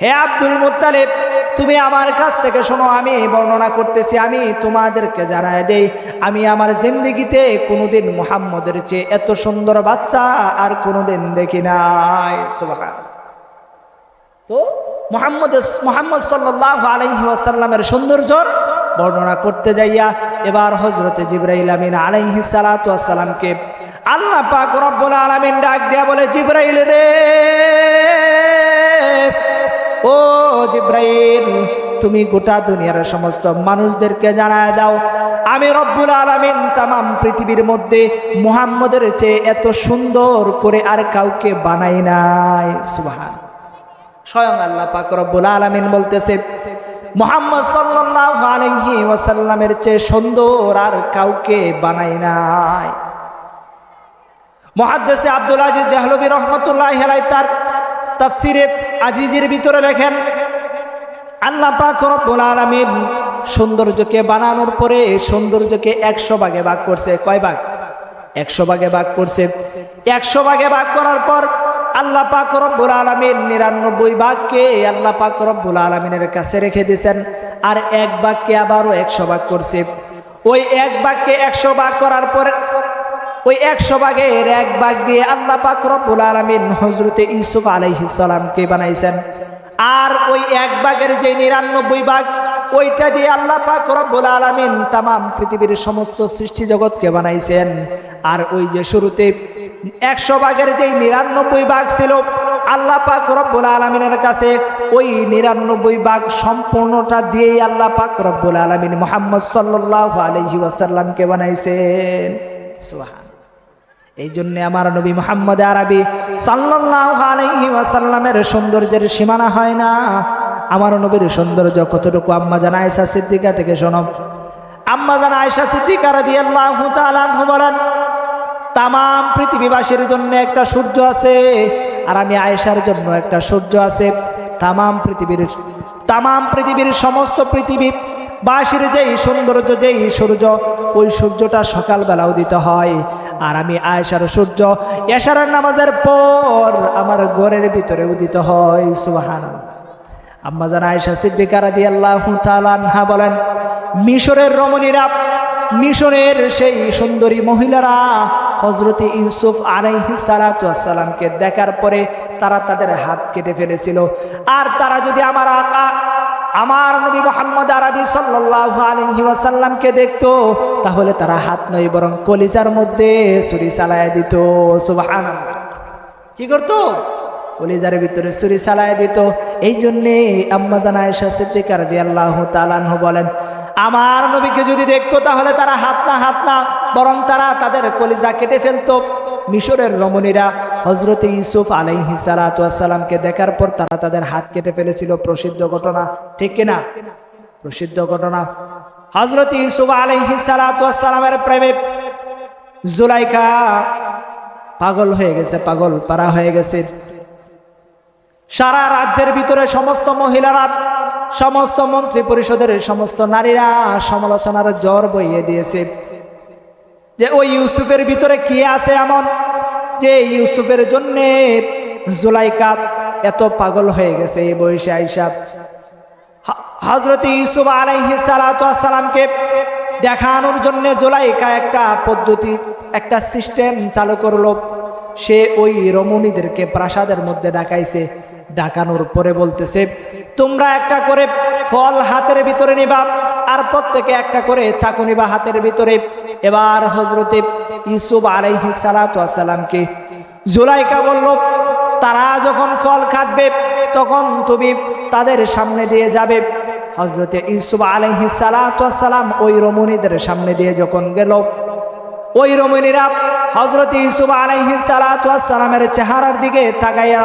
হে Abdul Muttalib, তুমি আমার কাছ থেকে শোনো, আমি বর্ণনা করতেছি, আমি তোমাদেরকে জানাই দেই, আমি আমার জিন্দেগিতে কোনোদিন মুহাম্মদের চেয়ে এত সুন্দর বাচ্চা আর কোনোদিন দেখি নাই। সুবহানাল্লাহ। তো মুহাম্মদ সাল্লাল্লাহু আলাইহি ওয়াসাল্লামের সৌন্দর্যর বর্ণনা করতে যাইয়া এবার হযরতে জিবরাইল আমিন আলাইহিস সালাতু ওয়াস সালামকে আল্লাহ পাক রব্বুল আলামিন ডাক দিয়া বলে, জিবরাইল রে, ও জিবরাইল, তুমি গোটা দুনিয়ার সমস্ত মানুষদেরকে জানায় দাও, আমি রব্বুল আলামিন তামাম পৃথিবীর মধ্যে মুহাম্মদের চেয়ে এত সুন্দর করে আর কাউকে বানাই নাই। সুবহানাল্লাহ। স্বয়ং আল্লাহ পাক রব্বুল আলামিন বলতেছে, মুহাম্মদ সাল্লাল্লাহু আলাইহি ওয়াসাল্লামের চেয়ে সুন্দর আর কাউকে বানাই নাই। মুহাদ্দিস আব্দুল আজিজ দেহলভী রাহমাতুল্লাহি আলাইহি তার তাফসিরে আজিজের ভিতরে লেখেন, আল্লাহ পাক রব্বুল আলামিন সৌন্দর্যকে বানানোর পরে সৌন্দর্যকে 100 ভাগে ভাগ করছে। কয় ভাগ? 100 ভাগে ভাগ করছে। 100 ভাগে ভাগ করার পর আল্লাহ পাক রব্বুল আলামিন 99 ভাগকে আল্লাহ পাক রব্বুল আলামিনের কাছে রেখে দিয়েছেন, আর এক ভাগকে আবারও 100 ভাগ করছে। ওই এক ভাগকে 100 ভাগ করার পর ওই 100 ভাগের এক ভাগ দিয়ে আল্লাহ পাক রব্বুল আলামিন হযরতে ইউসুফ আলাইহিস সালামকে বানাইছেন, আর ওই এক ভাগের যে 99 ভাগ ওইটা দিয়ে আল্লাহ পাক রব্বুল আলামিন তামাম পৃথিবীর সমস্ত সৃষ্টি জগৎকে বানাইছেন। আর ওই যে শুরুতে 100 ভাগের যেই 99 ভাগ ছিল, আল্লাহ পাক রব্বুল আলামিনের কাছে ওই 99 ভাগ সম্পূর্ণটা দিয়েই আল্লাহ পাক রব্বুল আলামিন মুহাম্মদ সাল্লাল্লাহু আলাইহি ওয়াসাল্লামকে বানাইছেন। সুবহান। এই জন্য আমার নবী মুহাম্মদ আরবি সাল্লাল্লাহু আলাইহি ওয়াসাল্লামের সৌন্দর্যের সীমানা হয় না। আমার নবীর সৌন্দর্য কতটুকু আম্মা জান আয়েশা সিদ্দিকা থেকে শোনো। আম্মা জান আয়েশা সিদ্দিকা রাদিয়াল্লাহু তাআলা আনহা বলেন, তামাম পৃথিবীবাসীর জন্য একটা সূর্য আছে, আর আমি আয়েশার জন্য একটা সূর্য আছে। তামাম পৃথিবীর সমস্ত পৃথিবীবাসীর যেই সৌন্দর্য, যেই সূর্য, ওই সূর্যটা সকালবেলা উদিত হয়, আর আমি আয়েশার সূর্য এশারের নামাজের পর আমার ঘরের ভিতরে উদিত হয়। সুবহানাল্লাহ। আম্মা জান আয়েশা সিদ্দিকা রাদিয়াল্লাহু তাআলা আনহা বলেন, মিশরের রমণীরা, মিশরের সেই সুন্দরী মহিলারা হযরত ইউসুফ আলাইহিস সালাতু ওয়াস সালামকে দেখার পরে তারা তাদের হাত কেটে ফেলেছিল। আর তারা যদি আমার আকা আমার নবী মুহাম্মদ আরবি সাল্লাল্লাহু আলাইহি ওয়াসাল্লামকে দেখতো, তাহলে তারা হাত নয় বরং কলিজার মধ্যে ছুরি চালায় দিত। সুবহানাল্লাহ। কি করতো? কলিজার ভিতরে ছুরি চালায় দিত। এই জন্যে আম্মা জান আয়েশা সিদ্দিকা রাদিয়াল্লাহু তাআলা আনহা বলেন, আমার নবীকে যদি দেখতো তাহলে তারা হাত না বরং তারা তাদের কলিজা কেটে ফেলতো। মিশরের রমণীরা হযরত ইউসুফ আলাইহিস সালাতু ওয়াস সালামকে দেখার পর তারা তাদের হাত কেটে ফেলেছিল। প্রসিদ্ধ ঘটনা, ঠিক কিনা? প্রসিদ্ধ ঘটনা। হযরত ইউসুফ আলাইহিস সালাতু ওয়াস সালামের প্রেমে জুলাইখা পাগল হয়ে গেছে, পাগল পারা হয়ে গেছে। সারা রাজ্যের ভিতরে সমস্ত মহিলারা, সমস্ত মন্ত্রী পরিষদের সমস্ত নারীরা সমালোচনার ঝড় বইয়ে দিয়েছে যে ওই ইউসুফের ভিতরে কি আছে এমন যে ইউসুফের জন্য জুলাইখা এত পাগল হয়ে গেছে। এই বয়সে আয়েশা হযরত ইউসুফ আলাইহিস সালাতু ওয়াস সালামকে দেখানোর জন্য জুলাইখা একটা পদ্ধতি, একটা সিস্টেম চালু করলো। সে ওই রমণীদেরকে প্রাসাদের মধ্যে ডাকাইছে। ডাকানোর পরে বলতেছে, তোমরা একটা করে ফল হাতের ভিতরে নিবা, আর প্রত্যেকে একটা করে চাকু নিবা হাতের ভিতরে। এবার হযরতে ইউসুফ আলাইহিস সালাতু ওয়াস সালামকে জুলাইখা বলল, তারা যখন ফল কাটবে তখন তুমি তাদের সামনে দিয়ে যাবে। হযরতে ইউসুফ আলাইহিস সালাতু ওয়াস সালাম ওই রমণীদের সামনে দিয়ে যখন গেল, ওই রমণীরা হযরত ইউসুফ আলাইহিস সালাতু ওয়াস সালামের চেহারার দিকে তাকাইয়া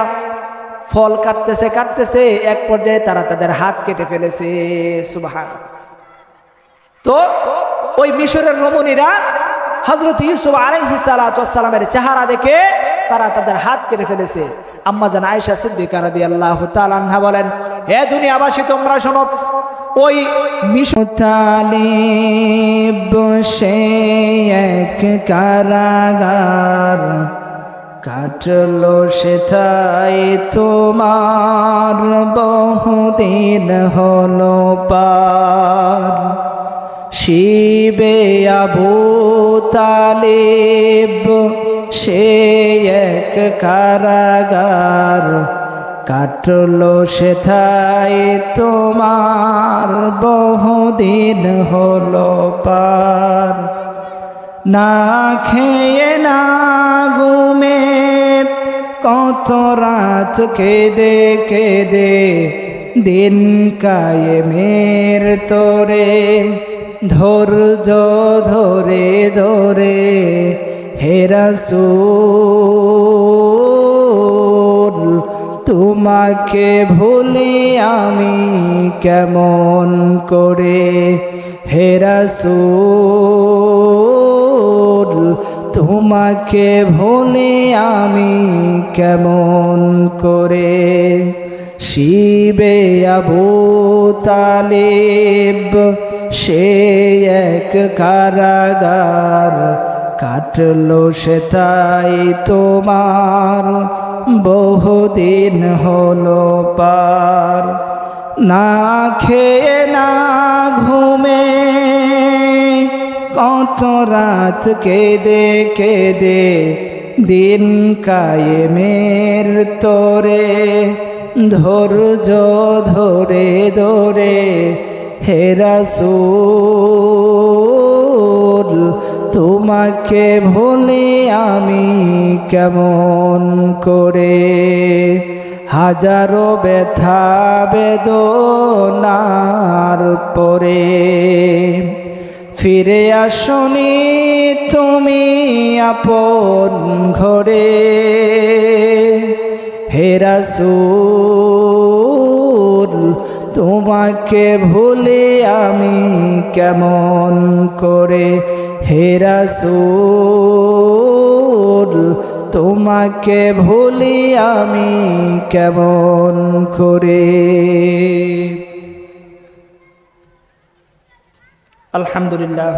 ফল কাটতেছে, এক পর্যায়ে তারা তাদের হাত কেটে ফেলেছে। সুবহানাল্লাহ। তো ওই মিশরের রমণীরা হযরত ইউসুফ আলাইহিস সালাতু ওয়াস সালামের চেহারা দেখে তারা তাদের হাত কেটে ফেলেছে। আম্মা জান আয়েশা সিদ্দিকা রাদিয়াল্লাহু তাআলা আনহা বলেন, হে দুনিয়াবাসী তোমরা শোনো, ওই মিশতালিব সে এক কারাগার, কাটলো সেটাই তোমার বহুদিন হলো পার শিবে আবু তালিব সে এক কারাগার কাটলো সেটাই তোমার বহুদিন হলো পার না খেয়ে না ঘুমে কত রাত কেঁদে কেঁদে দিন কায়েমের তোরে ধৈর্য ধরে ধরে হে রাসূল তোমাকে ভুলি আমি কেমন করে হে রাসূল তোমাকে ভুলি আমি কেমন করে শিবে আবু তালিব সে এক কারাগার কাটলো সেটাই তোমার বহুদিন হলো পার না খেয়ে না ঘুমে কত রাত কেঁদে কেঁদে দিন কায়েমের তোরে ধৈর্য ধরে ধরে হে রাসূল তোমাকে ভুলি আমি কেমন করে হাজারো ব্যথা বেদনার পরে ফিরে আসনি তুমি আপন ঘরে হে রাসূল তোমাকে ভুলি আমি কেমন করে হে রাসূল তোমাকে ভুলি আমি কেমন করে। আলহামদুলিল্লাহ,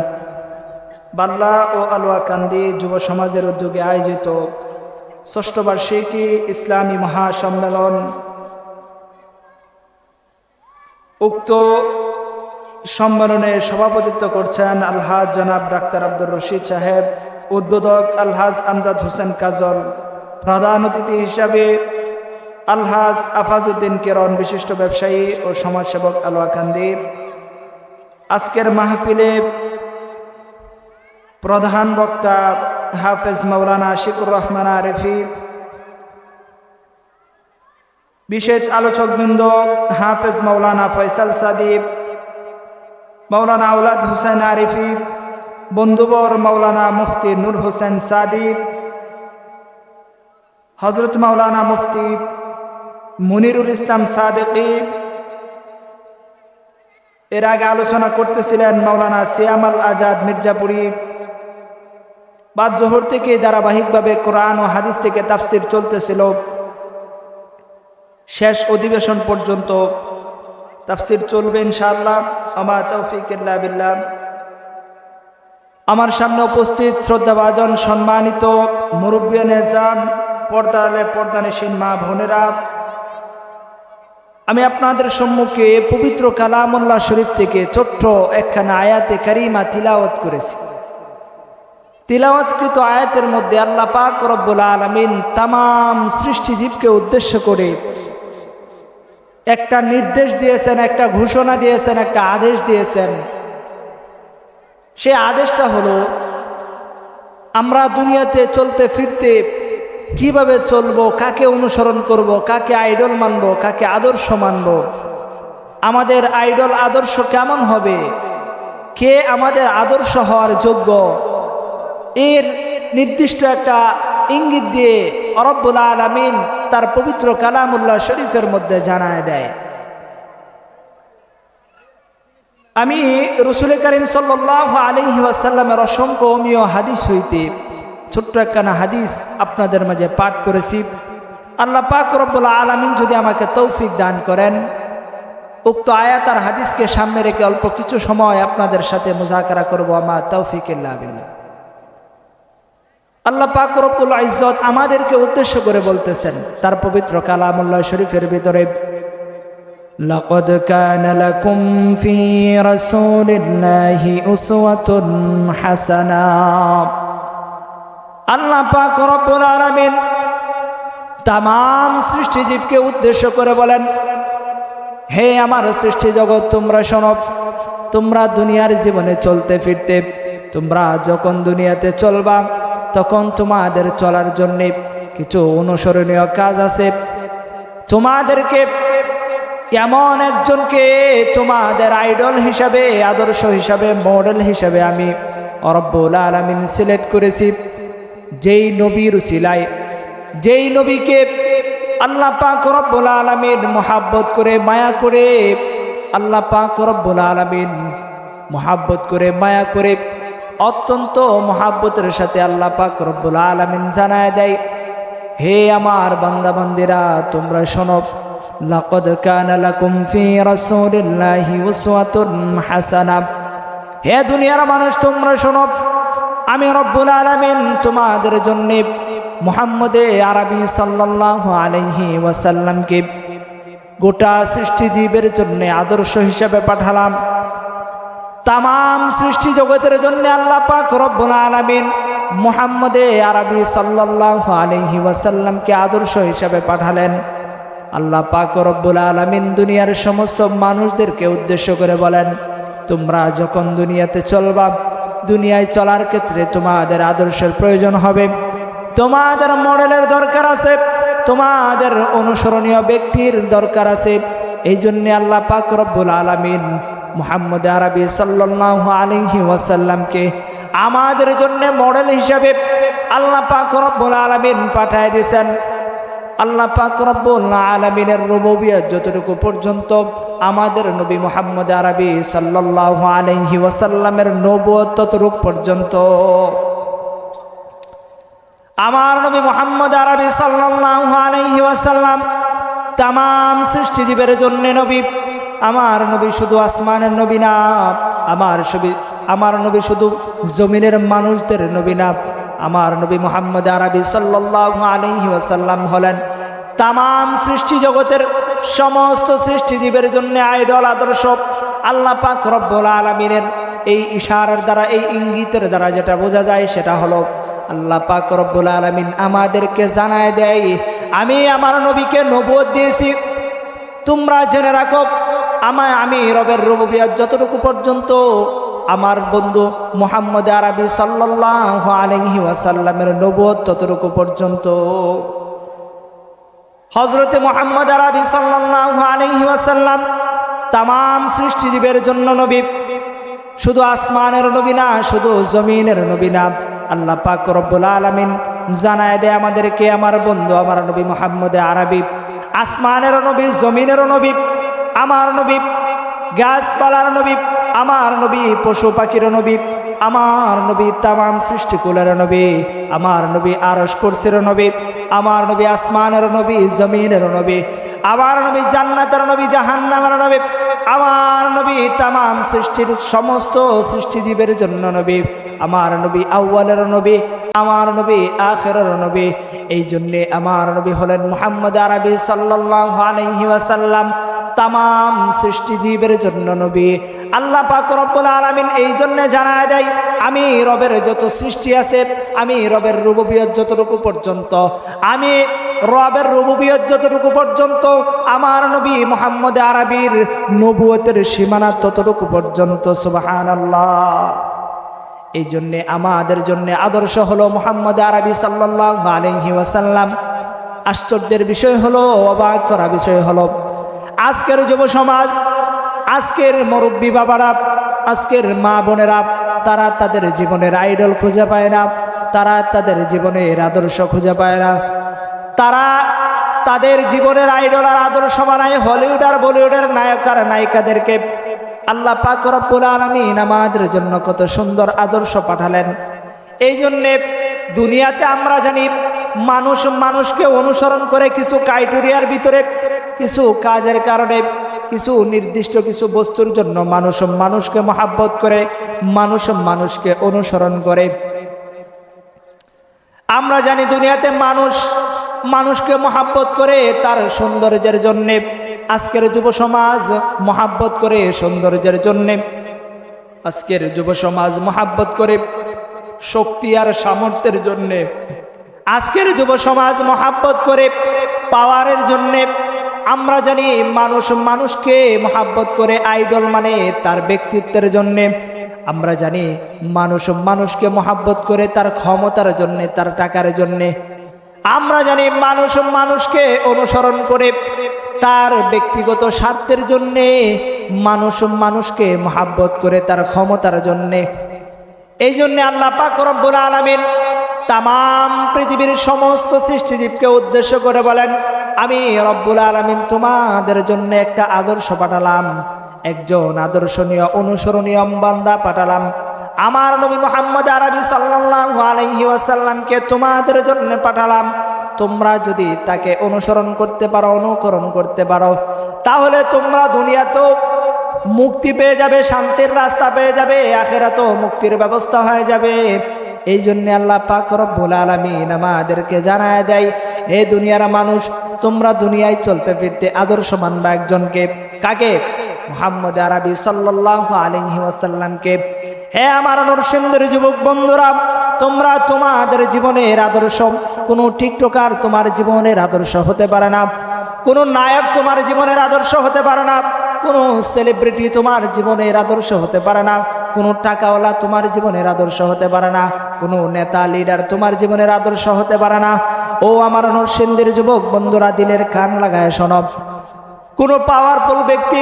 বাল্লা ও আলোয়াকান্দি যুব সমাজের উদ্যোগে আয়োজিত ষষ্ঠ বার্ষিকী ইসলামী মহাসম্মেলন, উক্ত সম্মেলনে সভাপতিত্ব করছেন আলহাজ জনাব ডাক্তার আব্দুর রশিদ সাহেব, উদ্বোধক আলহাজ আমজাদ হোসেন কাজল, প্রধান অতিথি হিসাবে আলহাজ আফাজউদ্দিন কিরণ, বিশিষ্ট ব্যবসায়ী ও সমাজসেবক আলোয়াকান্দি। আজকের মাহফিলে প্রধান বক্তা হাফেজ মাওলানা আশিকুর রহমান আরেফি, বিশেষ আলোচকবৃন্দ হাফেজ মাওলানা ফয়সাল সাদিব, মাওলানা আওলাদ হোসেন আরিফি, বন্ধুবর মাওলানা মুফতি নূর হোসেন সাদিক, হজরত মাওলানা মুফতি মুনিরুল ইসলাম সাদেকি। এর আগে আলোচনা করতেছিলেন মাওলানা সিয়ামাল আজাদ মির্জাপুরী। বাদ জোহর থেকে ধারাবাহিকভাবে কোরআন ও হাদিস থেকে তাফসির চলতেছিল, শেষ অধিবেশন পর্যন্ত তাফসির চলবে ইনশাআল্লাহ। আমা তৌফিক ইল্লা বিল্লাহ। আমার সামনে উপস্থিত শ্রদ্ধাভাজন সম্মানিত মুরব্বিয়ান নিজাম, পর্দানশীন মা বোনেরা, আমি আপনাদের সম্মুখে পবিত্র কালামুল্লাহ শরীফ থেকে ছোট্ট একখানা আয়াতে কারিমা তিলাওয়াত করেছি। তিলাওয়াতকৃত আয়াতের মধ্যে আল্লাহ পাক রব্বুল আলামিন তামাম সৃষ্টিজীবকে উদ্দেশ্য করে একটা নির্দেশ দিয়েছেন, একটা ঘোষণা দিয়েছেন, একটা আদেশ দিয়েছেন। সে আদেশটা হলো আমরা দুনিয়াতে চলতে ফিরতে কিভাবে চলবো, কাকে অনুসরণ করব, কাকে আইডল মানব, কাকে আদর্শ মানব, আমাদের আইডল আদর্শ কেমন হবে, কে আমাদের আদর্শ হওয়ার যোগ্য, এর নির্দিষ্ট একটা ইঙ্গিত দিয়ে রব্বুল আলামিন তার পবিত্র কালামুল্লাহ শরীফের মধ্যে জানায় দেয়। আমি রাসূল করিম সাল্লাল্লাহু আলাইহি ওয়াসাল্লামের অসংখ্য অমীয় হাদিস হইতে ছোট্ট একখানা হাদিস আপনাদের মাঝে পাঠ করেছি। আল্লাহ পাক রব্বুল আলামিন যদি আমাকে তৌফিক দান করেন, উক্ত আয়াত আর হাদিসকে সামনে রেখে অল্প কিছু সময় আপনাদের সাথে মুযাকারা করব। আমা তৌফিক ইল্লা বিল্লাহ। আল্লাহ পাক রব্বুল ইজ্জত আমাদেরকে উদ্দেশ্য করে বলতেছেন তার পবিত্র কালামুল্লাহ শরীফের ভিতরে, লাকাদ কানা লাকুম ফি রাসূলিল্লাহি উসওয়াতুন হাসানাহ। আল্লাহ পাক রব্বুল আলামিন তামাম সৃষ্টিজীবকে উদ্দেশ্য করে বলেন, হে আমার সৃষ্টি জগৎ, তোমরা শোনো, তোমরা দুনিয়ার জীবনে চলতে ফিরতে, তোমরা যখন দুনিয়াতে চলবা তখন তোমাদের চলার জন্য কিছু অনুসরণীয় কাজ আছে। তোমাদেরকে এমন একজনকে তোমাদের আইডল হিসাবে, আদর্শ হিসাবে, মডেল হিসাবে আমি রব্বুল আলামিন সিলেক্ট করেছি, যেই নবীর উসিলায়, যেই নবীকে আল্লাহ পাক রব্বুল আলামিন মুহাব্বত করে মায়া করে, আল্লাহ পাক রব্বুল আলামিন মুহাব্বত করে মায়া করে অত্যন্ত মুহাব্বতের সাথে আল্লাহ পাক রব্বুল আলামিন জানায় দেয়, হে আমার বান্দা বান্দিরা, তোমরা শোনো, লাকাদ কানা লাকুম ফি রাসূলিল্লাহি উসওয়াতুন হাসানাহ। হে দুনিয়ার মানুষ, তোমরা শোনো, আমি রব্বুল আলামিন তোমাদের জন্য মুহাম্মদে আরবি সাল্লাল্লাহু আলাইহি ওয়াসাল্লামকে গোটা সৃষ্টিজীবের জন্য আদর্শ হিসেবে পাঠালাম। তামাম সৃষ্টি জগতের জন্য আল্লাহ পাক রব্বুল আলামিন মুহাম্মদে আরবি সাল্লাল্লাহু আলাইহি ওয়াসাল্লামকে আদর্শ হিসেবে পাঠালেন। আল্লাহ পাক রব্বুল আলামিন দুনিয়ার সমস্ত মানুষদেরকে উদ্দেশ্য করে বলেন, তোমরা যখন দুনিয়াতে চলবা, দুনিয়ায় চলার ক্ষেত্রে তোমাদের আদর্শের প্রয়োজন হবে, তোমাদের মডেলের দরকার আছে, তোমাদের অনুসরণীয় ব্যক্তির দরকার আছে। এই জন্য আল্লাহ পাক রব্বুল আলামিন মুহাম্মদ আরবি সাল্লাল্লাহু আলাইহি ওয়াসাল্লামকে আমাদের জন্য মডেল হিসাবে আল্লাহ পাক রব্বুল আলামিন পাঠিয়ে দিয়েছেন। আল্লাহ পাক রব্বুল আলামিনের রুবুবিয়ত যতটুকু পর্যন্ত, আমাদের নবী মুহাম্মদ আরবি সাল্লাল্লাহু আলাইহি ওয়াসাল্লামের নবুয়ত ততটুকু পর্যন্ত। আমার নবী মুহাম্মদ আরবি সাল্লাল্লাহু আলাইহি ওয়াসাল্লাম তামাম সৃষ্টিজীবের জন্য নবী। আমার নবী শুধু আসমানের নবী না, আমার নবী শুধু জমিনের মানুষদের নবী না, আমার নবী মুহাম্মদ আরবি সাল্লাল্লাহু আলাইহি ওয়াসাল্লাম হলেন তামাম সৃষ্টি জগতের সমস্ত সৃষ্টিজীবের জন্য আইডল, আদর্শ। আল্লাহ পাক রব্বুল আলামিনের এই ইশারার দ্বারা, এই ইঙ্গিতের দ্বারা যেটা বোঝা যায় সেটা হলো, আল্লাহ পাক রব্বুল আলামিন আমাদেরকে জানায় দেয়, আমি আমার নবীকে নবুয়ত দিয়েছি, তোমরা জেনে রাখো, আমি রবের রুবুবিয়ত যতটুকু পর্যন্ত, আমার বন্ধু মুহাম্মদ আরবি সাল্লাল্লাহু আলাইহি ওয়াসাল্লামের নবুয়ত ততটুকু পর্যন্ত। হযরতে মুহাম্মদ আরবি সাল্লাল্লাহু আলাইহি ওয়াসাল্লাম তামাম সৃষ্টিজীবের জন্য নবী, শুধু আসমানের নবী না, শুধু জমিনের নবী না। আল্লাহ পাক রব্বুল আলামিন জানায় দেয় আমাদেরকে, আমার বন্ধু আমার নবী মুহাম্মদ আরবি আসমানের নবী, জমিনের নবী, আমার নবী গাছপালার নবী, আমার নবী পশু পাখির নবী, আমার নবী তামাম সৃষ্টিকুলের নবী, আমার নবী আরশ কুরসির নবী, আমার নবী আসমানের নবী, জমিনের নবী, আমার নবী জান্নাতের নবী, জাহান্নামের নবী, আমার নবী তামাম সৃষ্টির সমস্ত সৃষ্টিজীবের জন্য নবী, আমার নবী আউয়ালের নবী, আমার নবী আখিরের নবী। এই জন্যে আমার নবী হলেন মুহাম্মদ আরবি সাল্লাল্লাহু আলাইহি ওয়াসাল্লাম তামাম সৃষ্টিজীবের জন্য নবী। আল্লাহ পাক রব্বুল আলামিন এই জন্য জানায় দেয়, আমি রবের যত সৃষ্টি আছে, আমি রবের রুবুবিয়ত যতটুকু পর্যন্ত, আমি রবের রুবুবিয়ত যতটুকু পর্যন্ত, আমার নবী মুহাম্মদ আরবির নবুয়তের সীমানা ততটুকু পর্যন্ত। সুবহানাল্লাহ। এই জন্যে আমাদের জন্য আদর্শ হলো মুহাম্মদ আরবি সাল্লাল্লাহু আলাইহি ওয়াসাল্লাম। আশ্চর্যের বিষয় হলো, অবাক করা বিষয় হলো, আজকের যুব সমাজ, আজকের মুরব্বী বাবারা, আজকের মা বোনেরা, তারা তাদের জীবনের আইডল খুঁজে পায় না, তারা তাদের জীবনের আদর্শ খুঁজে পায় না। তারা তাদের জীবনের আইডল আর আদর্শ বানায় হলিউড আর বলিউডের নায়ক আর নায়িকাদেরকে। আল্লাহ পাক রব্বুল আলামিন আমাদের জন্য কত সুন্দর আদর্শ পাঠালেন। এই জন্যে দুনিয়াতে আমরা জানি মানুষ মানুষকে অনুসরণ করে কিছু ক্রাইটেরিয়ার ভিতরে, কিছু কাজের কারণে, কিছু নির্দিষ্ট কিছু বস্তুর জন্য মানুষ মানুষকে মহাব্বত করে, মানুষ মানুষকে অনুসরণ করে। আমরা জানি দুনিয়াতে মানুষকে মহাব্বত করে তার সৌন্দর্যের জন্যে। আজকের যুব সমাজ মহাব্বত করে সৌন্দর্যের জন্যে। আজকের যুব সমাজ মহাব্বত করে শক্তি আর সামর্থ্যের জন্যে। আজকের যুব সমাজ মহাব্বত করে পাওয়ারের জন্যে। আমরা জানি মানুষকে মহাব্বত করে আইডল মানে তার ব্যক্তিত্বের জন্যে। আমরা জানি মানুষকে মহাব্বত করে তার ক্ষমতার জন্যে, তার টাকার জন্যে। আমরা জানি মানুষকে অনুসরণ করে তার ব্যক্তিগত স্বার্থের জন্যে। মানুষকে মহাব্বত করে তার ক্ষমতার জন্যে। এই জন্যে আল্লাহ পাক রব্বুল আলামিন তামাম পৃথিবীর সমস্ত সৃষ্টিজীবকে উদ্দেশ্য করে বলেন, আমি রব্বুল আলামিন তোমাদের জন্য একটা আদর্শ পাঠালাম, একজন আদর্শনীয় অনুসরণীয় বান্দা পাঠালাম। আমার নবী মুহাম্মদ আরবি সাল্লাল্লাহু আলাইহি ওয়াসাল্লামকে তোমাদের জন্য পাঠালাম। তোমরা যদি তাকে অনুসরণ করতে পারো, অনুকরণ করতে পারো, তাহলে তোমরা দুনিয়াতেও মুক্তি পেয়ে যাবে, শান্তির রাস্তা পেয়ে যাবে, আখিরাতেও মুক্তির ব্যবস্থা হয়ে যাবে। এই জন্য আল্লাহ পাক রব্বুল আলামিন আমাদেরকে জানায় দেয়, হে দুনিয়ার মানুষ, তোমরা দুনিয়ায় চলতে ফিরতে আদর্শ মানবা একজনকে। কাকে? মুহাম্মদ আরবি সাল্লাল্লাহু আলাইহি ওয়াসাল্লামকে। হে আমার নরসিংদীর যুবক বন্ধুরা, তোমরা তোমাদের জীবনের আদর্শ, কোনো টিকটকার তোমার জীবনের আদর্শ হতে পারে না, কোনো নায়ক তোমার জীবনের আদর্শ হতে পারে না, কোনো সেলিব্রিটি তোমার জীবনের আদর্শ হতে পারে না, কোনো টাকাওয়ালা তোমার জীবনের আদর্শ হতে পারে না, কোনো নেতা লিডার তোমার জীবনের আদর্শ হতে পারে না। ও আমার নরসিংদীর যুবক বন্ধুরা, দিলের কান লাগায় শোনো, কোনো পাওয়ারফুল ব্যক্তি,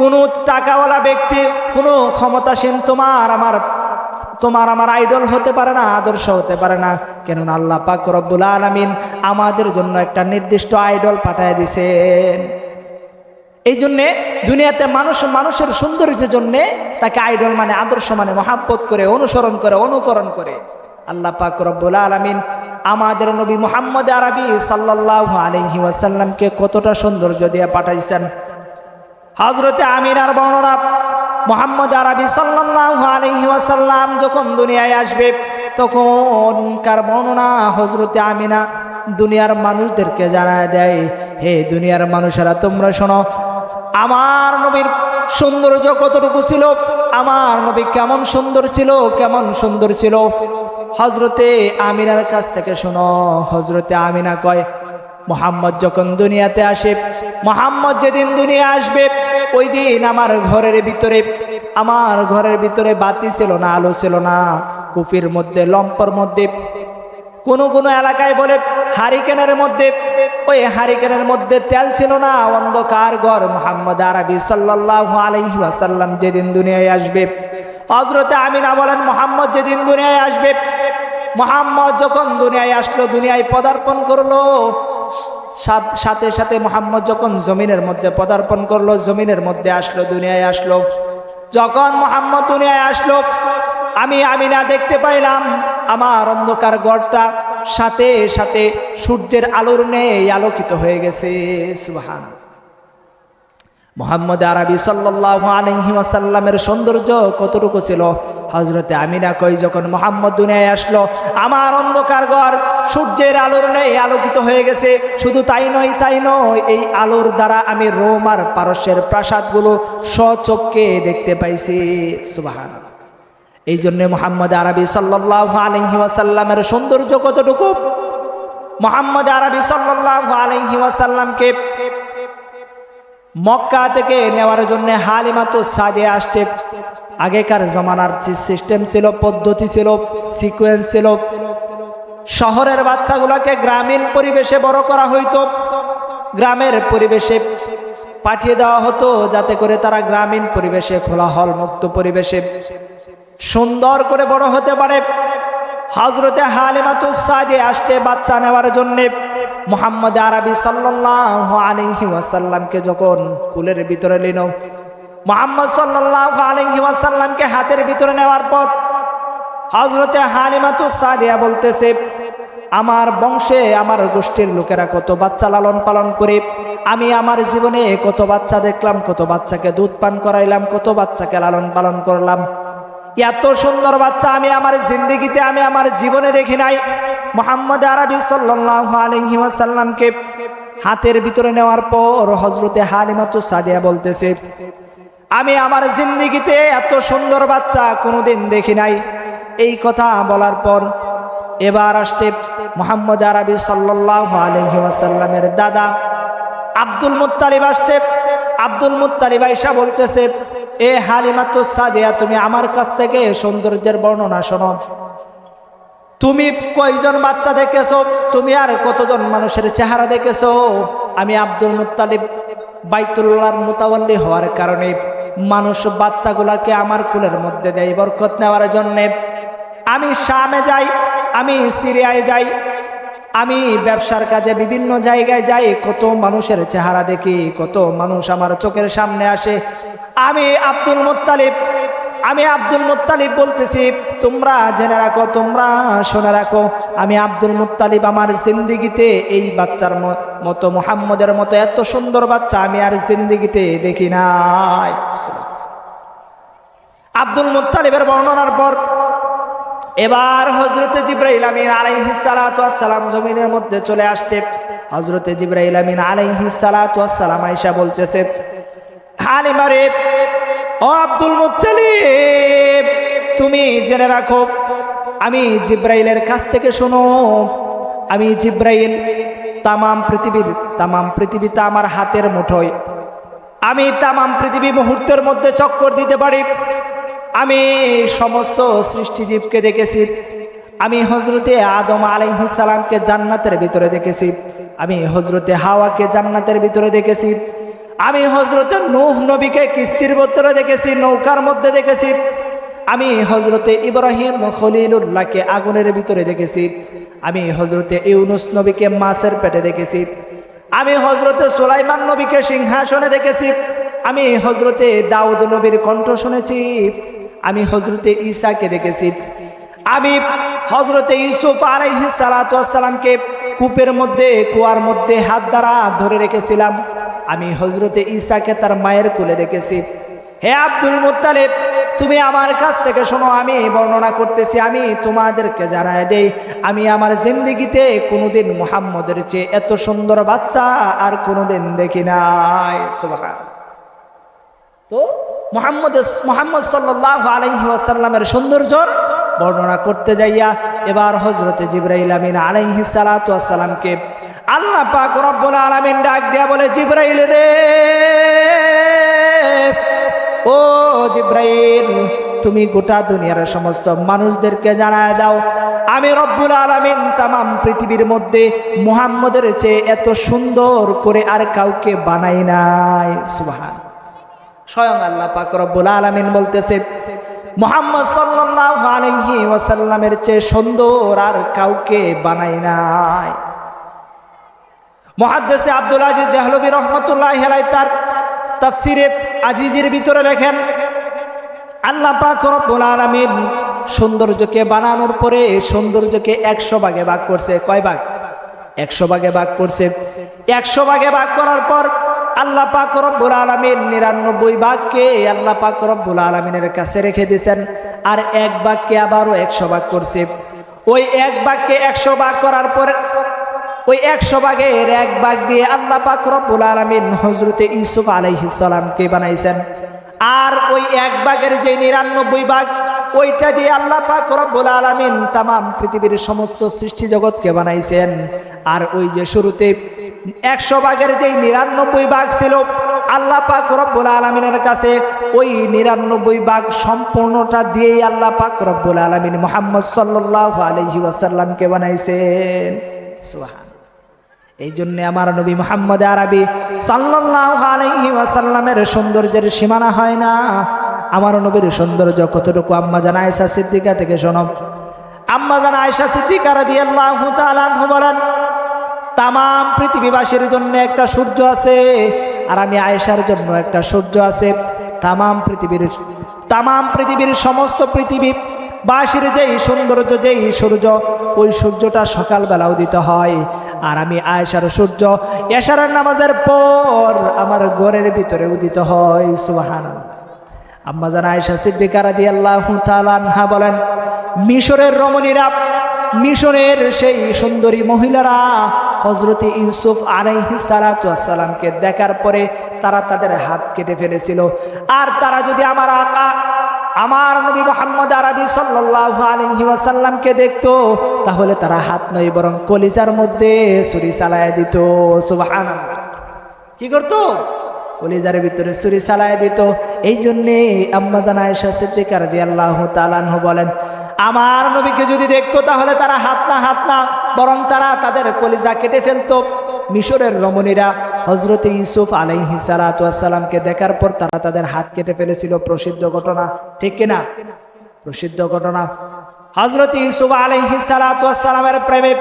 কোনো টাকাওয়ালা ব্যক্তি, কোনো ক্ষমতাসীন তোমার আমার আইডল হতে পারে না, আদর্শ হতে পারে না। কেননা আল্লাহ পাক রব্বুল আলামিন আমাদের জন্য একটা নির্দিষ্ট আইডল পাঠিয়ে দিয়েছেন। এই জন্যে দুনিয়াতে মানুষের সৌন্দর্যের জন্য তাকে আইডল মানে, আদর্শ মানে মহাব্বত করে, অনুসরণ করে, অনুকরণ করে। আল্লাহ পাক রব্বুল আলামিন আমাদের নবী মুহাম্মদ আরবি সাল্লাল্লাহু আলাইহি ওয়াসাল্লামকে কতটা সৌন্দর্য দিয়ে পাঠাইছেন। হযরতে আমিনার বর্ণনা, মুহাম্মদ আরবি সাল্লাল্লাহু আলাইহি ওয়াসাল্লাম যখন দুনিয়ায় আসবে তখনকার বর্ণনা হযরতে আমিনা দুনিয়ার মানুষদেরকে জানায় দেয়, হে দুনিয়ার মানুষেরা, তোমরা শোনো, আমার নবীর সৌন্দর্য কতটুকু ছিল, আমার নবী কেমন সুন্দর ছিল, কেমন সুন্দর ছিল। হযরতে আমিনার কাছ থেকে শোনো। হযরতে আমিনা কয়, মুহাম্মদ যখন দুনিয়াতে আসে, মুহাম্মদ যেদিন দুনিয়া আসবে, ওই দিন আমার ঘরের ভিতরে বাতি ছিল না, আলো ছিল না। কুফির মধ্যে, লম্পর মধ্যে, কোন এলাকায় বলে হারিকেনের মধ্যে, ওই হারিকেনের মধ্যে তেল ছিল না, অন্ধকার ঘর। মুহাম্মদ আরবি সাল্লাল্লাহু আলাইহি ওয়াসাল্লাম যেদিন দুনিয়ায় আসবে, হযরতে আমিনা বলেন, মুহাম্মদ যেদিন দুনিয়ায় আসবে, মুহাম্মদ যখন দুনিয়ায় আসলো, দুনিয়ায় পদার্পণ করলো, সাথে সাথে মুহাম্মদ যখন জমিনের মধ্যে পদার্পণ করলো, জমিনের মধ্যে আসলো, দুনিয়ায় আসলো। যখন মুহাম্মদ দুনিয়ায় আসলো, আমি আমিনা দেখতে পাইলাম আমার অন্ধকার ঘরটা সাথে সাথে সূর্যের আলোর ন্যায় আলোকিত হয়ে গেছে। সুবহানাল্লাহ। মুহাম্মদ আরবি সাল্লাল্লাহু আলাইহি ওয়াসাল্লামের সৌন্দর্য কতটুকু ছিল। হযরতে আমিনা কই, যখন মুহাম্মদ দুনিয়ায় আসলো, আমার অন্ধকার ঘর সূর্যের আলোর ন্যায় আলোকিত হয়ে গেছে। শুধু তাই নয়, এই আলোর দ্বারা আমি রোম আর পারস্যের প্রাসাদগুলো স্বচক্ষে দেখতে পাইছি। সুবহানাল্লাহ। এই জন্য মুহাম্মদ আরবি সাল্লাল্লাহু আলাইহি ওয়াসাল্লামের সৌন্দর্য কতটুকু। মুহাম্মদ আরবি সাল্লাল্লাহু আলাইহি ওয়াসাল্লামকে মক্কা থেকে নেওয়ার জন্য হালিমাতুস সাদিয়া আসছে। আগেকার জমানার সিস্টেম ছিল, পদ্ধতি ছিল, সিকোয়েন্স ছিল। শহরের বাচ্চাগুলোকে গ্রামীণ পরিবেশে বড় করা হইতো, গ্রামের পরিবেশে পাঠিয়ে দেওয়া হতো, যাতে করে তারা গ্রামীণ পরিবেশে, খোলাহল মুক্ত পরিবেশে সুন্দর করে বড় হতে পারে। হযরতে হালিমাতুস সাদিয়া আসছে বাচ্চা নেওয়ার জন্য। মুহাম্মদ আরবি সাল্লাল্লাহু আলাইহি ওয়াসাল্লামকে যখন কুলের ভিতরে নিল, মুহাম্মদ সাল্লাল্লাহু আলাইহি ওয়াসাল্লামকে হাতের ভিতরে নেওয়ার পর হযরতে হালিমাতুস সাদিয়া বলতেছে, আমার বংশে, আমার গোষ্ঠীর লোকেরা কত বাচ্চা লালন পালন করে, আমি আমার জীবনে কত বাচ্চা দেখলাম, কত বাচ্চাকে দুধ পান করাইলাম, কত বাচ্চাকে লালন পালন করলাম। এত সুন্দর বাচ্চা আমি আমার জিন্দেগিতে, আমি আমার জীবনে দেখি নাই। মুহাম্মদ আরবি সাল্লাল্লাহু আলাইহি ওয়াসাল্লামকে হাতের ভিতরে নেওয়ার পর হযরতে হালিমাতুস সাদিয়া বলতেছে, আমি আমার জিন্দেগিতে এত সুন্দর বাচ্চা কোনোদিন দেখি নাই। এই কথা বলার পর এবার আসছে মুহাম্মদ আরবি সাল্লাল্লাহু আলাইহি ওয়াসাল্লামের দাদা আব্দুল মুত্তালিব আসছে। আব্দুল মুত্তালিব আয়েশা বলতেছে, এ হালিমাতুস সাদিয়া, তুমি আমার কাছ থেকে সৌন্দর্যের বর্ণনা শোনো। তুমি কয়জন বাচ্চা দেখেছো? তুমি আর কতজন মানুষের চেহারা দেখেছো? আমি আব্দুল মুত্তালিব বাইতুল্লাহর মুতাওয়াল্লি হওয়ার কারণে মানুষ বাচ্চাগুলাকে আমার কুলের মধ্যে দেয় বরকত নেওয়ার জন্য। আমি শামে যাই, আমি সিরিয়ায় যাই, আমি ব্যবসার কাজে বিভিন্ন জায়গায় যাই, কত মানুষের চেহারা দেখি, কত মানুষ আমার চোখের সামনে আসে। আমি আব্দুল মুত্তালিব বলতেছি, তোমরা জেনে রাখো, তোমরা শুনে রাখো, আমি আব্দুল মুত্তালিব আমার জিন্দেগিতে এই বাচ্চার মতো, মুহাম্মদের মতো এত সুন্দর বাচ্চা আমি আর জিন্দেগিতে দেখি নাই। আব্দুল মুত্তালিবের বর্ণনার পর এবার হযরতে জিবরাইল আমিন আলাইহিস সালাতু ওয়াস সালাম জমিনের মধ্যে চলে আসছে। হযরতে জিবরাইল আমিন আলাইহিস সালাতু ওয়াস সালাম আয়েশা বলতেছে, হালিমা রে, ও আব্দুল মুত্তালিব, তুমি জেনে রাখো, আমি জিবরাইলের কাছ থেকে শোনো, আমি জিবরাইল তামাম পৃথিবীতে আমার হাতের মুঠোয়, আমি তামাম পৃথিবী মুহূর্তের মধ্যে চক্কর দিতে পারি। আমি সমস্ত সৃষ্টিজীবকে দেখেছি। আমি হযরতে আদম আলাইহিস সালামকে জান্নাতের ভিতরে দেখেছি, আমি হযরতে হাওয়াকে জান্নাতের ভিতরে দেখেছি, আমি হযরতে নূহ নবীকে কিস্তির ভিতরে দেখেছি, নৌকার মধ্যে দেখেছি, আমি হযরতে ইব্রাহিম খলিলুল্লাহকে আগুনের ভিতরে দেখেছি, আমি হযরতে ইউনুস নবীকে মাছের পেটে দেখেছি, আমি হযরতে সুলাইমান নবীকে সিংহাসনে দেখেছি, আমি হযরতে দাউদ নবীর কণ্ঠ শুনেছি, আমি হযরতে ঈসাকে দেখেছি, আমি হযরতে ইউসুফ আলাইহিস সালাতু ওয়াস সালামকে কুয়ার মধ্যে হাত দ্বারা ধরে রেখেছিলাম, আমি হযরতে ঈসাকে তার মায়ের কোলে দেখেছি। হে আব্দুল মুত্তালিব, তুমি আমার কাছ থেকে শোনো, আমি বর্ণনা করতেছি, আমি তোমাদেরকে জানায় দেই, আমি আমার জিন্দেগিতে কোনোদিন মুহাম্মদের চেয়ে এত সুন্দর বাচ্চা আর কোনোদিন দেখি নাই। সুবহানাল্লাহ। তো মুহাম্মদ সাল্লাল্লাহু আলাইহি ওয়াসাল্লামের সৌন্দর্যর বর্ণনা করতে যাইয়া এবার হযরতে জিবরাইল আমিন আলাইহিস সালাতু ওয়াস সালামকে আল্লাহ পাক রব্বুল আলামিন ডাক দিয়া বলে, জিবরাইল রে, ও জিবরাইল, তুমি গোটা দুনিয়ার সমস্ত মানুষদেরকে জানায় দাও, আমি রব্বুল আলামিন তামাম পৃথিবীর মধ্যে মুহাম্মদের চেয়ে এত সুন্দর করে আর কাউকে বানাই নাই। সুবহানাল্লাহ। স্বয়ং আল্লাহ পাক রব্বুল আলামিন বলতেছে, মুহাম্মদ সাল্লাল্লাহু আলাইহি ওয়াসাল্লামের চেয়ে সুন্দর আর কাউকে বানাই নাই। মুহাদ্দিস আব্দুল আজিজ দেহলভী রাহমাতুল্লাহি আলাইহি তার তাফসীরে আজিজের ভিতরে লেখেন, আল্লাহ পাক রব্বুল আলামিন সৌন্দর্যকে বানানোর পরে সৌন্দর্যকে 100 ভাগে ভাগ করছে। কয় ভাগ? 100 ভাগে ভাগ করছে। 100 ভাগে ভাগ করার পর আল্লাহ পাক রব্বুল আলামিন 99 ভাগকে আল্লাহ পাক রব্বুল আলামিনের কাছে রেখে দিয়েছেন, আর এক ভাগকে আবারও 100 ভাগ করছে। ওই এক ভাগকে 100 ভাগ করার পর ওই 100 ভাগের এক ভাগ দিয়ে আল্লাহ পাক রব্বুল আলামিন হযরতে ইউসুফ আলাইহিস সালামকে বানাইছেন, আর ওই এক ভাগের যে 99 ভাগ ওইটা দিয়ে আল্লাহ পাক রব্বুল আলামিন তামাম পৃথিবীর সমস্ত সৃষ্টি জগৎকে বানাইছেন। আর ওই যে শুরুতে 100 ভাগের যে 99 ভাগ ছিল, আল্লাহ পাক রব্বুল আলামিনের কাছে ওই 99 ভাগ সম্পূর্ণটা দিয়েই আল্লাহ পাক রব্বুল আলামিন মুহাম্মদ সাল্লাল্লাহু আলাইহি ওয়াসাল্লামকে বানাইছেন। সুবহানাল্লাহ। এই জন্য আমার নবী মুহাম্মদ আরবি সাল্লাল্লাহু আলাইহি ওয়াসাল্লামের সৌন্দর্যের সীমানা হয় না। আমার নবীর সৌন্দর্য কতটুকু আম্মা জান আয়েশা সিদ্দিকা থেকে শোনো। আম্মা জান আয়েশা সিদ্দিকা রাদিয়াল্লাহু তাআলা আনহা বলেন, তামাম পৃথিবীবাসীর জন্য একটা সূর্য আছে, আর আমি আয়েশার জন্য একটা সূর্য আছে। তামাম পৃথিবীর সমস্ত পৃথিবীবাসীর যেই সৌন্দর্য, যেই সূর্য, ওই সূর্যটা সকালবেলা উদিত হয়, আর আমি আয়েশার সূর্য এশারের নামাজের পর আমার ঘরের ভিতরে উদিত হয়। সুবহানাল্লাহ। আম্মা জান আয়েশা সিদ্দিকা রাদিয়াল্লাহু তাআলা আনহা বলেন, মিশরের রমণীরা মিশরের সেই সুন্দরী মহিলারা হযরত ইউসুফ আলাইহিস সালাতু ওয়াস সালামকে দেখার পরে তারা তাদের হাত কেটে ফেলেছিল। আর তারা যদি আমার আকা আমার নবী মুহাম্মদ আরবি সাল্লাল্লাহু আলাইহি ওয়াসাল্লামকে দেখতো, তাহলে তারা হাত নয় বরং কলিজার মধ্যে ছুরি চালায় দিত। সুবহানাল্লাহ। কি করতো? কলিজার ভিতরে ছুরি চালায় দিত। এই জন্যে আম্মা জান আয়েশা সিদ্দিকা রাদিয়াল্লাহু তাআলা আনহা বলেন, আমার নবীকে যদি দেখতো তাহলে তারা হাত না বরং তারা তাদের কলিজা কেটে ফেলতো। মিশরের রমণীরা হযরত ইউসুফ আলাইহিস সালাতু ওয়াস সালামকে দেখার পর তারা তাদের হাত কেটে ফেলেছিল। প্রসিদ্ধ ঘটনা, ঠিক কিনা? প্রসিদ্ধ ঘটনা। হযরত ইউসুফ আলাইহিস সালাতু ওয়াস সালামের প্রেমে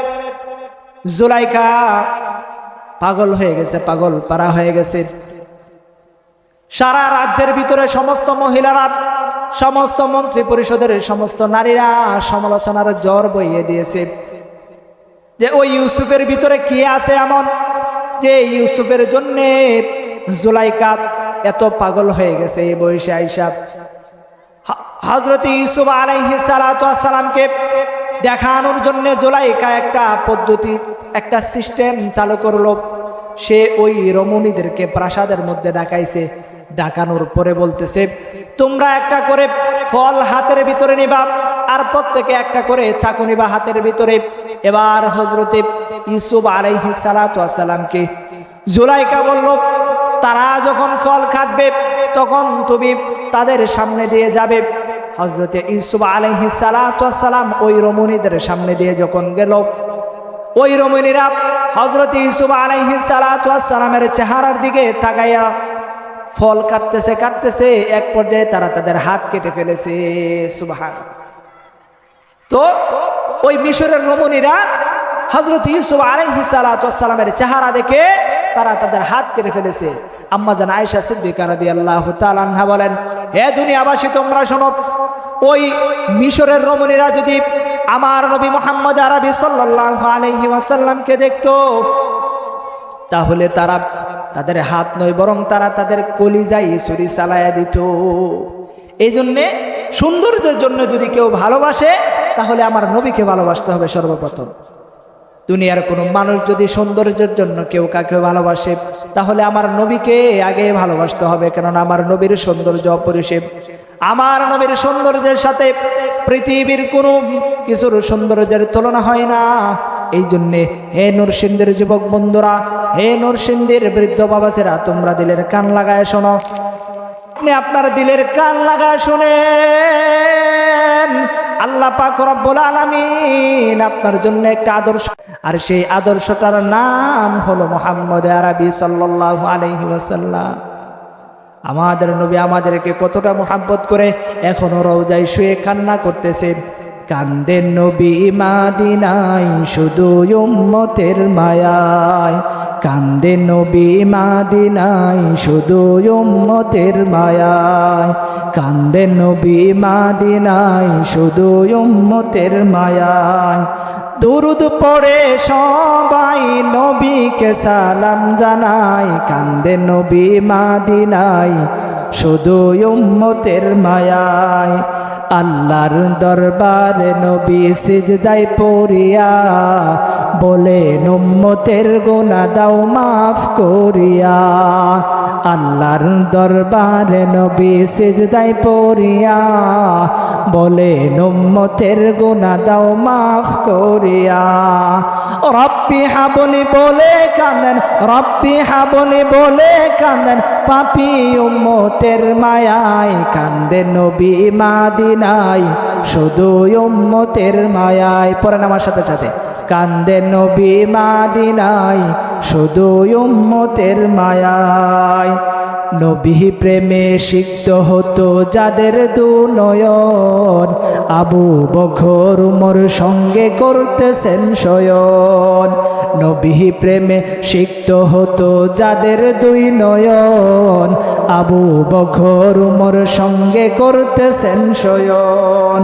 জুলাইখা পাগল হয়ে গেছে, পাগল পারা হয়ে গেছে। সারা রাজ্যের ভিতরে সমস্ত মহিলারা, সমস্ত মন্ত্রী পরিষদের সমস্ত নারীরা সমালোচনার জ্বর বইয়ে দিয়েছে যে ওই ইউসুফের ভিতরে কি আছে এমন যে ইউসুফের জন্য জুলাইখা এত পাগল হয়ে গেছে। এই বয়সে আয়েশা হযরত ইউসুফ আলাইহিস সালাতু ওয়াস সালামকে দেখানোর জন্য জুলাইখা একটা পদ্ধতি, একটা সিস্টেম চালু করলো। সে ওই রমণীদেরকে প্রাসাদের মধ্যে ডাকাইছে। ডাকানোর পরে বলতেছে, তোমরা একটা করে ফল হাতের ভিতরে নিবা আর প্রত্যেকে একটা করে চাকু নিবা হাতের ভিতরে। এবার হযরত ইউসুফ আলাইহিস সালাতু ওয়াস সালামকে জুলাইখা বলল, তারা যখন ফল কাটবে তখন তুমি তাদের সামনে দিয়ে যাবে। হযরত ইউসুফ আলাইহিস সালাতু ওয়াস সালাম ওই রমণীদের সামনে দিয়ে যখন গেল, ওই রমণীরা হযরত ইউসুফ আলাইহিস সালাতু ওয়াস সালামের চেহারার দিকে তাকাইয়া ফল কাটতেছে। এক পর্যায়ে তারা তাদের হাত কেটে ফেলেছে। সুবহানাল্লাহ। তো ওই মিশরের রমণীরা হযরত ইউসুফ আলাইহিস সালাতু ওয়াস সালামের চেহারা দেখে তারা তাদের হাত কেটে ফেলেছে। আম্মা জান আয়েশা সিদ্দিকা রাদিয়াল্লাহু তাআলা আনহা বলেন, হে দুনিয়াবাসী তোমরা শোনো, ওই মিশরের রমণীরা যদি আমার নবী মুহাম্মদ আরবি সাল্লাল্লাহু আলাইহি ওয়াসাল্লামকে দেখতো, তাহলে তারা তাদের হাত নয় বরং তারা তাদের কলিজায় ছুরি চালায়া দিত। এই জন্যে সৌন্দর্যের জন্য যদি কেউ ভালোবাসে তাহলে আমার নবীকে ভালোবাসতে হবে সর্বপ্রথম। দুনিয়ার কোনো মানুষ যদি সৌন্দর্যের জন্য কেউ কাকে ভালোবাসে তাহলে আমার নবীকে আগে ভালোবাসতে হবে, কেননা আমার নবীর সৌন্দর্য অপরিসীম। আমার নবীর সৌন্দর্যের সাথে পৃথিবীর কোনো কিছুর সৌন্দর্যের তুলনা হয় না। এই জন্যে হে নরসিংদীর যুবক বন্ধুরা, হে নরসিংদীর বৃদ্ধ বাবাসেরা, তোমরা দিলের কান লাগায় শোনো। আপনি আপনার দিলের কান লাগায় শুনেন, আল্লাহ পাক রব্বুল আলামিন আপনার জন্য একটা আদর্শ, আর সেই আদর্শটার নাম হলো মুহাম্মদ আরবি সাল্লাল্লাহু আলাইহি ওয়াসাল্লাম। আমাদের নবী আমাদেরকে কতটা মুহাব্বত করে এখনো রওজায় শুয়ে কান্না করতেছে। কান্দেন নবী মাদিনায় শুধু উম্মতের মায়ায়, কান্দেন নবী মাদিনায় শুধু উম্মতের মায়ায়, কান্দেন নবী মাদিনায় শুধু উম্মতের মায়ায়। দুরুদ পড়ে সবাই নবীকে সালাম জানায়, কান্দেন নবী মাদিনায় শুধু উম্মতের মায়ায়। আল্লাহর দরবারে নবী সিজদায় পড়িয়া বলেন উম্মতের গুনাহ দাও মাফ করিয়া। আল্লাহর দরবারে নবী সিজদায় পড়িয়া বলেন উম্মতের গুনাহ দাও মাফ করিয়া। রব্বি হাবলি বলে কাঁদেন, রব্বি হাবলি বলে কাঁদেন, পাপী উম্মতের মায়ায় কান্দেন নবী মাদিনায় শুধু উম্মতের মায়ায়। পড়েন আমার সাথে সাথে, কান্দেন নবী মাদিনায় শুধু উম্মতের মায়ায়। নবী প্রেমে সিক্ত হতো যাদের দুনয়ন, আবু বকর উমর সঙ্গে করতেছেন শয়ন। নবী প্রেমে সিক্ত হতো যাদের দুই নয়ন, আবু বকর উমর সঙ্গে করতেছেন শয়ন।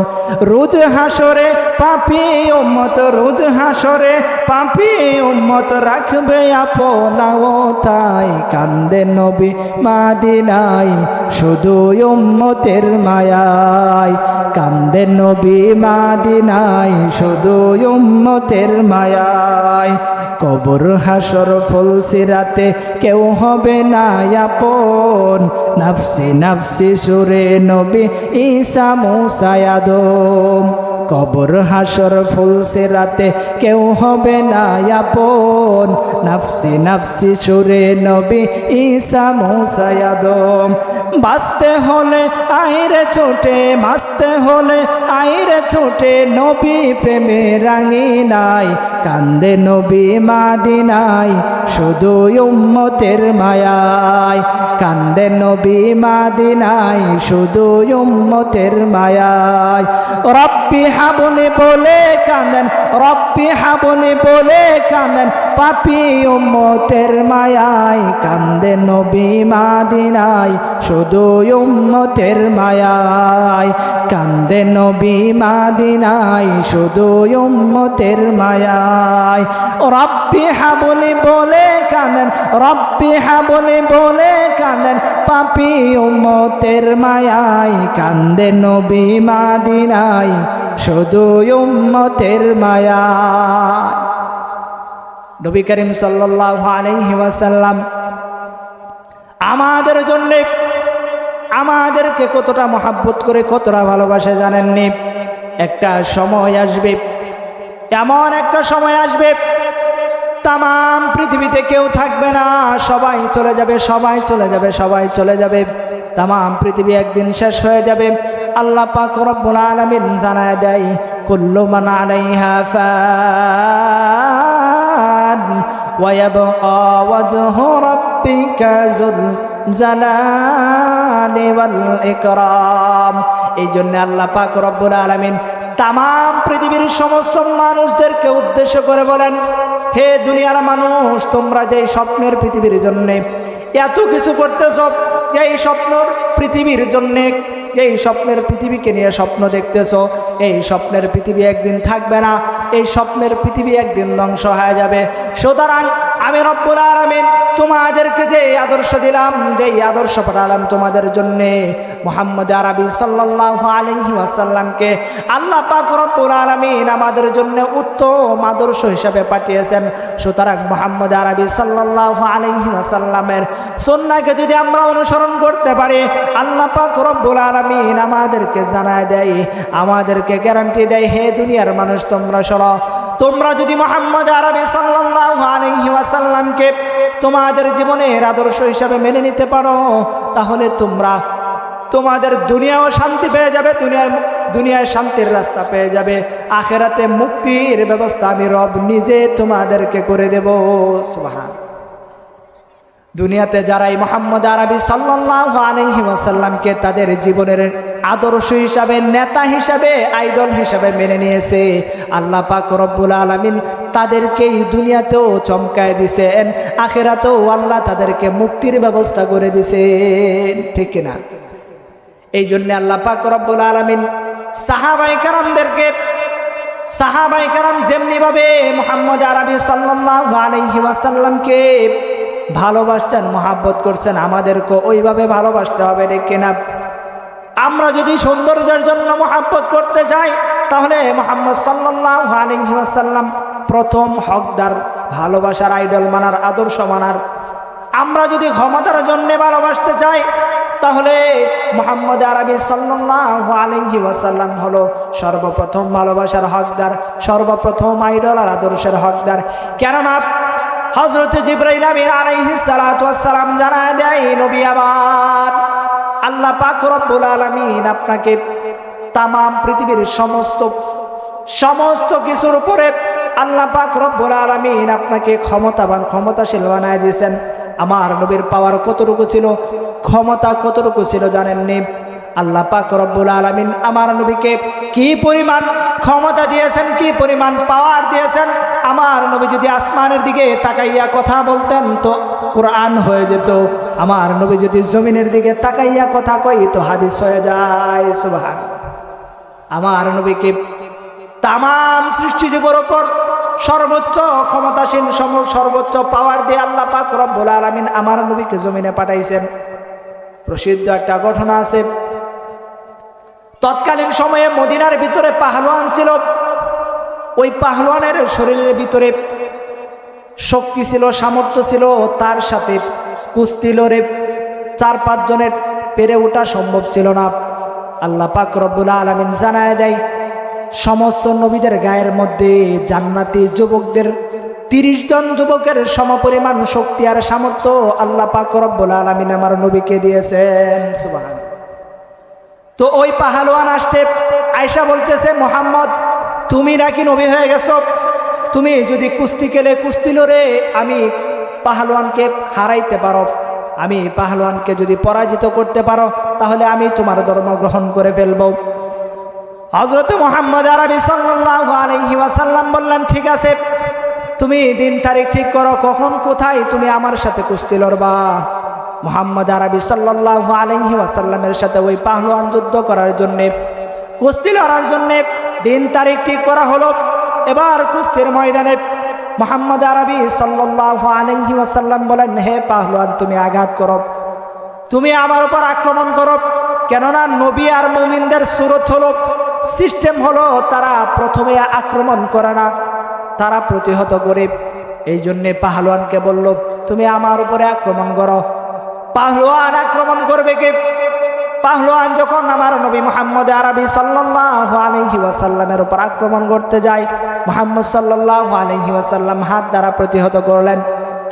রোজ হাসরে পাপী উম্মত, রোজ হাসরে পাপী উম্মত রাখবে আপনাওতায়, কান্দে নবী মাদিনায় শুধু উম্মতের মায়ায়, কান্দে নবী মাদিনায় শুধু উম্মতের মায়ায়। কবর হাসর ফুলসিরাতে কেউ হবে না আপন, নাফসি নাফসি সুরে নবী ঈসা মুসা আদম। কবর হাসর ফুলসিরাতে কেউ হবে না আপন, নাফসি নাফসি সুরে নবী ঈসা মুসা আদম। বাঁচতে হলে আইরে ছোটে, বাঁচতে হলে আইরে ছোটে নবী প্রেমে রাঙিনাই, কান্দে নবী মাদিনায় শুধু উম্মতের মায়ায়, কান্দে নবী মাদিনায় শুধু উম্মতের মায়ায়। রব্বি হাবনি বলে কাঁদেন, রব্বি হাবনি বলে কাঁদেন পাপী উম্মতের মায়ায়, কান্দে নবী মাদিনায় শুধু উম্মতের মায়ায়, কান্দে নবী মাদিনায় শুধু উম্মতের মায়ায়। রব্বি হাবনি বলে কাঁদেন, রব্বি হাবনি বলে কাঁদেন পাপী উম্মতের মায়ায়, কান্দে নবী মাদিনায় শুধু উম্মতের মায়ায়। নবী করিম সাল্লাল্লাহু আলাইহি ওয়াসাল্লাম আমাদের জন্য আমাদেরকে কতটা মহব্বত করে কতটা ভালোবাসে জানেননি? একটা সময় আসবে, এমন একটা সময় আসবে তাম পৃথিবীতে কেউ থাকবে না, সবাই চলে যাবে, সবাই চলে যাবে, সবাই চলে যাবে। তাম পৃথিবী একদিন শেষ হয়ে যাবে। আল্লাহ পাক রব্বুল আলামিন জানায় দেয়, কুল্লু মান আলাইহা ফান ওয়া ইয়াবকা ওয়াজহু রাব্বিকা যুল জালালি ওয়াল ইকরাম। এই জন্য আল্লাহ পাক রব্বুল আলামিন তাম পৃথিবীর সমস্ত মানুষদেরকে উদ্দেশ্য করে বলেন, হে দুনিয়ার মানুষ, তোমরা যে স্বপ্নের পৃথিবীর জন্য এত কিছু করতেছ, যে স্বপ্নের পৃথিবীর জন্য, এই স্বপ্নের পৃথিবীকে নিয়ে স্বপ্ন দেখতেছ, এই স্বপ্নের পৃথিবী একদিন থাকবে না, এই স্বপ্নের পৃথিবী একদিন ধ্বংস হয়ে যাবে। সুতরাং আমি রব্বুল আলামিন তোমাদেরকে যে আদর্শ দিলাম, যে আদর্শ পাঠালাম তোমাদের জন্য, মুহাম্মদ আরবি সাল্লাল্লাহু আলাইহি ওয়াসাল্লামকে আল্লাহ পাক রব্বুল আলামিন আমাদের জন্য উত্তম আদর্শ হিসেবে পাঠিয়েছেন। সুতরাং মুহাম্মদ আরবি সাল্লাল্লাহু আলাইহি ওয়াসাল্লামের সুন্নাহকে যদি আমরা অনুসরণ করতে পারি, আল্লাহ পাক রব্বুল আলামিন আমাদেরকে জানায় দেয়, আমাদেরকে গ্যারান্টি দেয়, হে দুনিয়ার মানুষ তোমরা শোনো, তোমরা যদি মুহাম্মদ আরবি সাল্লাল্লাহু আলাইহি ওয়াসাল্লামকে তোমাদের জীবনের আদর্শ হিসাবে মেনে নিতে পারো, তাহলে তোমরা তোমাদের দুনিয়াও শান্তি পেয়ে যাবে, দুনিয়ায় শান্তির রাস্তা পেয়ে যাবে, আখিরাতে মুক্তির ব্যবস্থা আমি রব নিজে তোমাদেরকে করে দেব। সুবহান। দুনিয়াতে যারা এই মুহাম্মদ আরবি সাল্লাল্লাহু আলাইহি ওয়াসাল্লামকে তাদের জীবনের আদর্শ হিসাবে, নেতা হিসাবে, আইডল হিসাবে মেনে নিয়েছে, আল্লাহ পাক রব্বুল আলামিন তাদেরকেই দুনিয়াতেও চমকায় দিয়েছেন, আখিরাতেও আল্লাহ তাদেরকে মুক্তির ব্যবস্থা করে দিয়েছেন। ঠিক কিনা? এই জন্য আল্লাহ পাক রব্বুল আলামিন সাহাবায়ে কেরাম যেমনি ভাবে মুহাম্মদ আরবি সাল্লাল্লাহু আলাইহি ওয়াসাল্লামকে ভালোবাসছেন, মহাব্বত করছেন, আমাদেরকে ওইভাবে ভালোবাসতে হবে। ঠিক কিনা? আমরা যদি সৌন্দর্যের জন্য মহাব্বত করতে চাই, তাহলে মুহাম্মদ সাল্লাল্লাহু আলাইহি ওয়াসাল্লাম প্রথম হকদার, ভালোবাসার আইডল মানার, আদর্শ মানার। আমরা যদি ক্ষমতার জন্য ভালোবাসতে চাই, তাহলে মুহাম্মদ আরবি সাল্লাল্লাহু আলাইহি ওয়াসাল্লাম হলো সর্বপ্রথম ভালোবাসার হকদার, সর্বপ্রথম আইডল আর আদর্শের হকদার। কেননা হযরত জিবরাইল আমিন আলাইহিস সালাতু ওয়াস সালাম জানায় দেয়, নবী আমার, আল্লাহ পাক রব্বুল আলামিন আপনাকে তাম পৃথিবীর সমস্ত কিছুর উপরে আল্লাহ পাক রব্বুল আলামিন আপনাকে ক্ষমতাবান, ক্ষমতাশীল বানায় দিয়েছেন। আমার নবীর পাওয়ার কতটুকু ছিল, ক্ষমতা কতটুকু ছিল জানেননি? আল্লাহ পাক রব্বুল আলামিন আমার নবীকে কি পরিমাণ ক্ষমতা দিয়েছেন, কি পরিমাণ পাওয়ার দিয়েছেন। আমার নবী যদি আসমানের দিকে তাকাইয়া কথা বলতেন তো কোরআন হয়ে যেত, আমার নবী যদি জমিনের দিকে তাকাইয়া কথা কই তো হাদিস হয়ে যায়। সুবহান। আমার নবীকে তামাম সৃষ্টি জীবের উপর সর্বোচ্চ ক্ষমতাসীন সর্বোচ্চ পাওয়ার দিয়ে আল্লাহ পাক রব্বুল আলামিন আমার নবীকে জমিনে পাঠাইছেন। প্রসিদ্ধ একটা ঘটনা আছে, তৎকালীন সময়ে মদিনার ভিতরে পাহলওয়ান ছিল। ওই পাহলওয়ানের শরীরের ভিতরে শক্তি ছিল, সামর্থ্য ছিল, তার সাথে কুস্তি লড়ে 4-5 জনের পেরে ওঠা সম্ভব ছিল না। আল্লাহ পাক রব্বুল আলামিন জানায় দেয় সমস্ত নবীদের গায়ের মধ্যে জান্নাতি যুবকদের 30 জন যুবকের সমপরিমাণ শক্তি আর সামর্থ্য আল্লাহ পাক রব্বুল আলামিন আমার নবীকে দিয়েছেন। সুবহানাল্লাহ। তো ওই পাহলওয়ান আসছে, আয়েশা বলতেছে, মোহাম্মদ তুমি নাকি নবী হয়ে গেছো, তুমি যদি কুস্তি খেলে কুস্তি লড়ে আমি পাহলওয়ানকে হারাইতে পারো, আমি পাহলওয়ানকে যদি পরাজিত করতে পারো তাহলে আমি তোমার ধর্ম গ্রহণ করে ফেলবো। হযরত মুহাম্মদ আরবি সাল্লাল্লাহু আলাইহি ওয়াসাল্লাম বললেন, ঠিক আছে, তুমি দিন তারিখ ঠিক করো, কখন কোথায় তুমি আমার সাথে কুস্তি লড়বা। মুহাম্মদ আরবি সাল্লাল্লাহু আলাইহি ওয়াসাল্লামের সাথে ওই পাহলওয়ান যুদ্ধ করার জন্য, কুস্তি লড়ার জন্য দিন তারিখ ঠিক করা হলো। এবার কুস্তির ময়দানে মুহাম্মদ আরবি সাল্লাল্লাহু আলাইহি ওয়াসাল্লাম বলেন, হে পাহলওয়ান তুমি আঘাত করো, তুমি আমার উপর আক্রমণ করো। কেননা নবী আর মুমিনদের সুরত হলো, সিস্টেম হলো তারা প্রথমে আক্রমণ করে না, তারা প্রতিহত করে। এই জন্যে পাহলওয়ানকে বলল তুমি আমার উপরে আক্রমণ করো। পাহলওয়ান আক্রমণ করবে কে? পাহলওয়ান যখন আমার নবী মুহাম্মদ আরবি সাল্লাল্লাহু আলাইহি ওয়াসাল্লামের উপর আক্রমণ করতে যায়, মুহাম্মদ সাল্লাল্লাহু আলাইহি ওয়াসাল্লাম হাত দ্বারা প্রতিহত করলেন।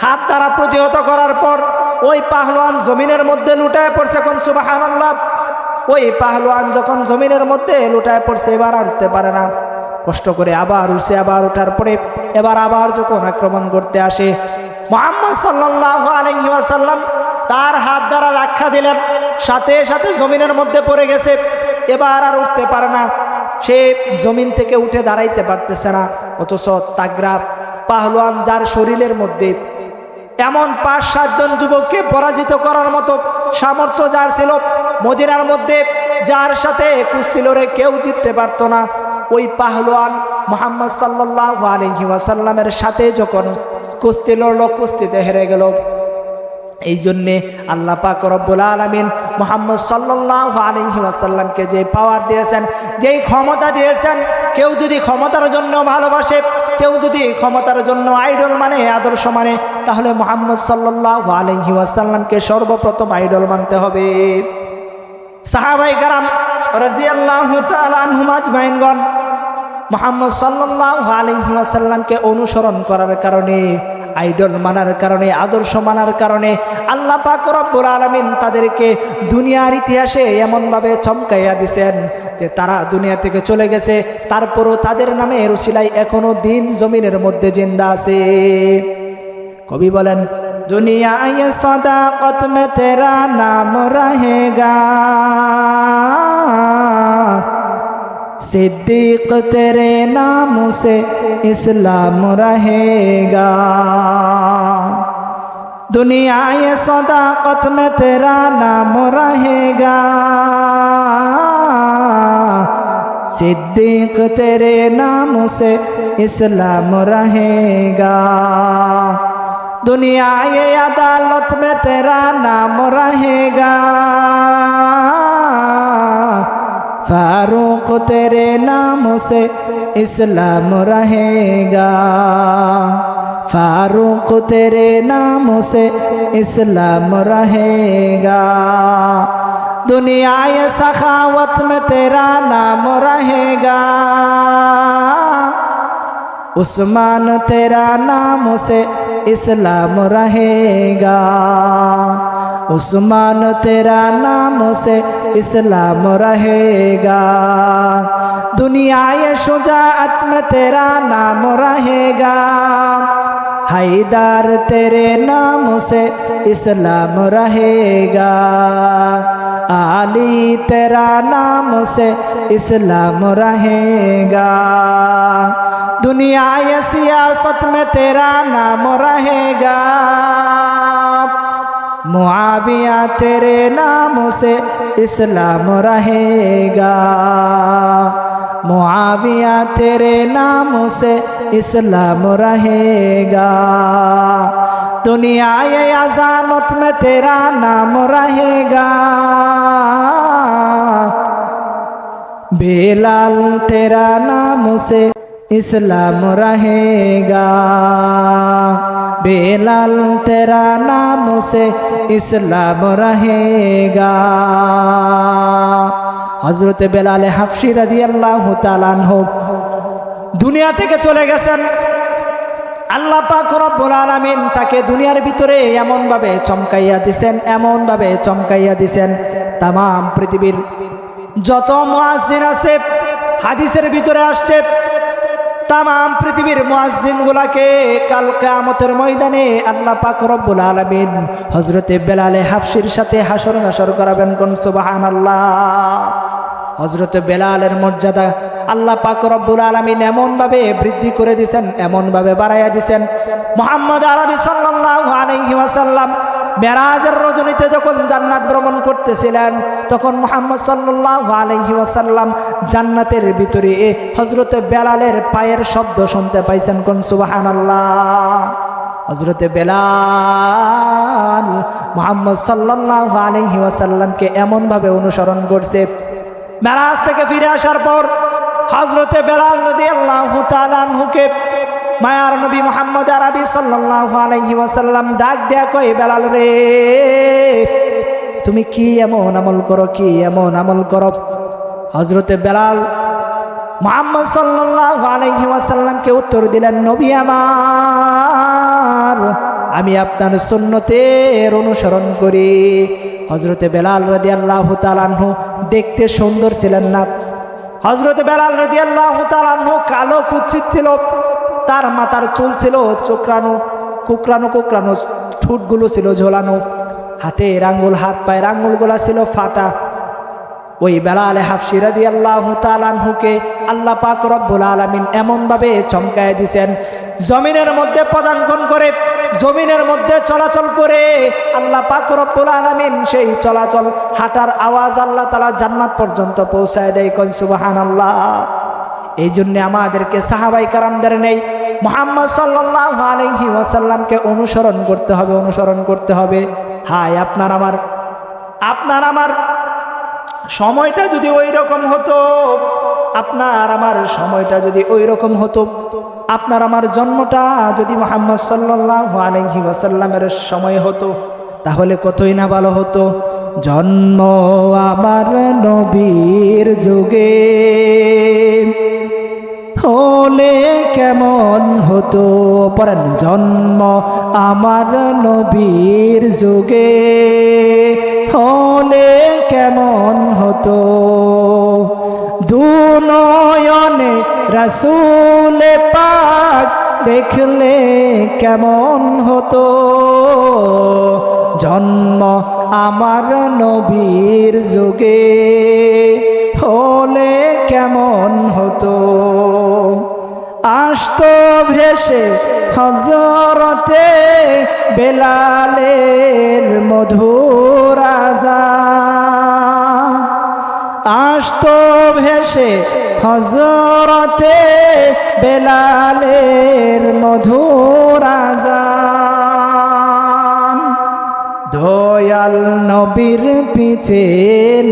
হাত দ্বারা প্রতিহত করার পর ওই পাহলওয়ান জমিনের মধ্যে লুটায় পড়ছে। কোন সুবহানাল্লাহ। ওই পাহলওয়ান যখন জমিনের মধ্যে লুটায় পড়ছে, এবার আর উঠতে পারে না, কষ্ট করে আবার উঠছে। আবার ওঠার পরে এবার আবার যখন আক্রমণ করতে আসে, মুহাম্মদ সাল্লাল্লাহু আলাইহি ওয়াসাল্লাম তার হাত দ্বারা রক্ষা দিলেন, সাথে সাথে জমিনের মধ্যে পড়ে গেছে, এবার আর উঠতে পারে না, সে জমিন থেকে উঠে দাঁড়াইতে পারতেছে না। অথচ তাগড়া পাহলওয়ান যার শরীরের মধ্যে এমন 5-7 জন যুবককে পরাজিত করার মতো সামর্থ্য যার ছিল, মদিনার মধ্যে যার সাথে কুস্তি লড়ে কেউ জিততে পারত না, ওই পাহলওয়ান মুহাম্মদ সাল্লাল্লাহু আলাইহি ওয়াসাল্লামের সাথে যখন কুস্তি লড়লো, কুস্তিতে হেরে গেল। এই জন্যে আল্লাহ পাক রব্বুল আলামিন মুহাম্মদ সাল্লাল্লাহু আলাইহি ওয়াসাল্লামকে যে পাওয়ার দিয়েছেন, যেই ক্ষমতা দিয়েছেন, কেউ যদি ক্ষমতার জন্য ভালোবাসে, কেউ যদি ক্ষমতার জন্য আইডল মানে, আদর্শ মানে, তাহলে মুহাম্মদ সাল্লাল্লাহু আলাইহি ওয়াসাল্লামকে সর্বপ্রথম আইডল মানতে হবে। সাহাবায়ে কেরাম রাদিয়াল্লাহু তাআলা আনহুম আজমাইনগণ মুহাম্মদ সাল্লাল্লাহু আলাইহি ওয়াসাল্লামকে অনুসরণ করার কারণে, আইডল মানার কারণে, আদর্শ মানার কারণে আল্লাহ পাক রব্বুল আলামিন তাদেরকে দুনিয়ার ইতিহাসে এমনভাবে চমকাইয়া দিয়েছেন যে তারা দুনিয়া থেকে চলে গেছে, তারপরও তাদের নামে রসিলাই এখনো দিন জমিনের মধ্যে জিন্দা আছে। কবি বলেন, দুনিয়া ये सदाकत में तेरा नाम रहेगा, सिद्दीक तेरे नाम से इस्लाम रहेगा। दुनिया ये सदाकत में तेरा नाम रहेगा, सिद्दीक तेरे नाम से इस्लाम रहेगा। दुनिया ये अदालत में तेरा नाम रहेगा, फारूक तेरे नाम से इस्लाम रहेगा, फारूक तेरे नाम से इस्लाम रहेगा। दुनिया ये सखावत में तेरा नाम रहेगा, उस्मान तेरा नाम से इस्लाम रहेगा, उस्मान तेरा नाम से इस्लाम रहेगा। दुनिया ये शुजाअत में तेरा नाम रहेगा, हैदर तेरे नाम से इस्लाम रहेगा, आली तेरा नाम से इस्लाम रहेगा। दुनिया या सियासत में तेरा नाम रहेगा। मुआविया तेरे नाम से इस्लाम रहेगा। मुआविया तेरे नाम से इस्लाम रहेगा। दुनिया ये अजानत में तेरा नाम रहेगा। बेलाल तेरा नाम से इस्लाम रहेगा। बेलाल तेरा नाम से इस्लाम रहेगा। हजरत बेलाल हाफशी রাদিয়াল্লাহু তাআলা আনহু দুনিয়া থেকে চলে গেছেন। আল্লাহ পাক রব্বুল আলামিন তাকে দুনিয়ার ভিতরে এমন ভাবে চমকাইয়া দিবেন, এমন ভাবে চমকাইয়া দিবেন, তাম পৃথিবীর যত মুয়াজ্জিন আছে, হাদিসের ভিতরে আসছে তাম পৃথিবীর মুয়াজ্জিন গুলাকে কাল কিয়ামতের ময়দানে আল্লাহ পাক রব্বুল আলামিন হযরতে বেলাল হাফশির সাথে হাসর নাসর করাবেন। কোন সুবহানাল্লাহ। হযরতে বেলালের মর্যাদা আল্লাহ পাক রব্বুল আলামিন এমন ভাবে বৃদ্ধি করে দিয়েছেন, এমন ভাবে বাড়াইয়া দিয়েছেন। মুহাম্মদ আরবি সাল্লাল্লাহু আলাইহি ওয়াসাল্লাম মেরাজের রজনীতে যখন জান্নাত ভ্রমণ করতেছিলেন, তখন মুহাম্মদ সাল্লাল্লাহু আলাইহি ওয়াসাল্লাম জান্নাতের ভিতরে হযরতে বেলালের পায়ের শব্দ শুনতে পাইছেন। কোন সুবহানাল্লাহ। হযরতে বেলাল মুহাম্মদ সাল্লাল্লাহু আলাইহি ওয়াসাল্লামকে এমন ভাবে অনুসরণ করছে। মেরাজ থেকে ফিরে আসার পর হযরতে বেলাল রাদিয়াল্লাহু তাআলা আনহুকে মায়ার নবী মুহাম্মদ আরবি সাল্লাল্লাহু আলাইহি ওয়াসাল্লাম ডাক দেয়া কয়, বেলাল রে, তুমি কি এমন আমল করো, কি এমন আমল করো? হযরতে বেলাল মুহাম্মদ সাল্লাল্লাহু আলাইহি ওয়াসাল্লামকে উত্তর দিলেন, নবী আমার, আমি আপনার সুন্নতের অনুসরণ করি। হযরতে বেলাল রাদিয়াল্লাহু তাআলা আনহু দেখতে সুন্দর ছিলেন না। হযরতে বেলাল রাদিয়াল্লাহু তাআলা আনহু কালো কুৎসিত ছিল। তার মাথার চুল ছিল চোকরানো, কুকরানো কুকরানো, ঠোঁটগুলো ছিল ঝোলানো, হাতের আঙ্গুল, হাত পায়ের আঙ্গুলগুলা ছিল ফাটা। ওই বেলাল হাফশী রাদিয়াল্লাহু তাআলা আনহুকে আল্লাহ পাক রব্বুল আলামিন এমন ভাবে চমকায় দিয়েছেন, জমিনের মধ্যে পদাঙ্কন করে, জমিনের মধ্যে চলাচল করে আল্লাহ পাক রব্বুল আলামিন সেই চলাচল, হাঁটার আওয়াজ আল্লাহ তাআলা জান্নাত পর্যন্ত পৌঁছায় দেয়। কোন সুবহানাল্লাহ। এই জন্য আমাদেরকে সাহাবায়ে কেরামদের নেই মুহাম্মদ সাল্লাল্লাহু আলাইহি ওয়াসাল্লামকে অনুসরণ করতে হবে, অনুসরণ করতে হবে। হায় আপনার আমার সময়টা যদি ওই রকম হতো, আপনার আমার সময়টা যদি ওই রকম হতো, আপনার আমার জন্মটা যদি মুহাম্মদ সাল্লাল্লাহু আলাইহি ওয়াসাল্লামের সময় হতো, তাহলে কতই না ভালো হতো। জন্ম আমার নবীর যুগে হলে কেমন হতো, পড়েন, জন্ম আমার নবীর যুগে হলে কেমন হতো, দুনয়নে রাসূল পাক দেখলে কেমন হতো, জন্ম আমার নবীর যুগে হলে কেমন হতো। আসতো ভেসে হযরতে বেলালের মধুর আযান, আসতো ভেসে হযরতে বেলালের মধুর আযান, দয়াল নবীর পিছে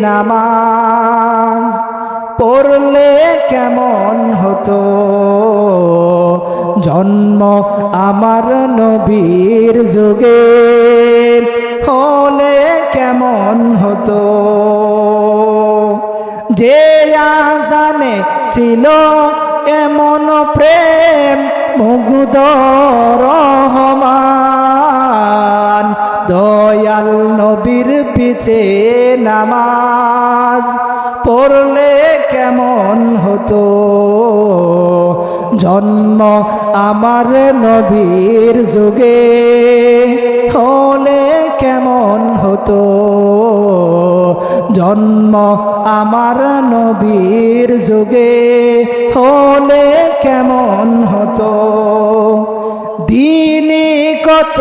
নামাজ পড়লে কেমন হতো, জন্ম আমার নবীর যুগে হলে কেমন হতো। যে আযানে ছিল এমন প্রেম মুগ্ধ রহমান, দয়াল নবীর পিছে নামাজ পড়লে কেমন হতো, জন্ম আমার নবীর যুগে হলে কেমন হতো, জন্ম আমার নবীর যুগে হলে কেমন হতো। দিনে কত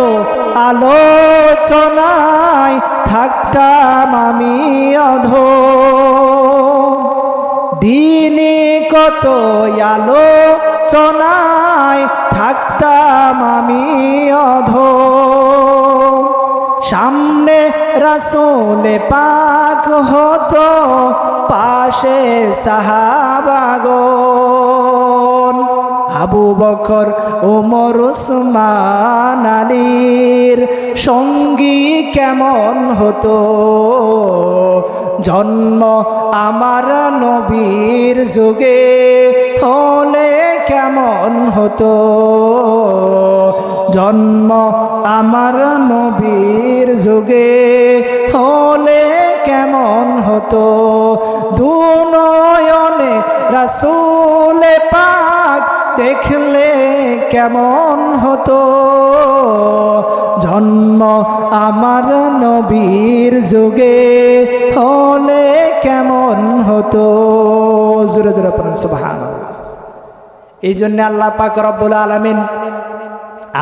আলোচনায় থাকতাম আমি অধম। দিনে কত আলোচনায় থাকতাম আমি অধম। সামনে রাসূল পাক হতো, পাশে সাহাবাগণ। আবু বকর ওমর উসমান আলীর সঙ্গী কেমন হতো। জন্ম আমার নবীর যুগে হলে কেমন হতো। জন্ম আমার নবীর যুগে হলে কেমন হতো। দুনয়নে রাসূল পাক দেখলে কেমন হতো। জন্ম আমার নবীর যুগে হলে কেমন হতো। জোরে জোরে পড়েন সুবহানাল্লাহ। এই জন্য আল্লাহ পাক রব্বুল আলামিন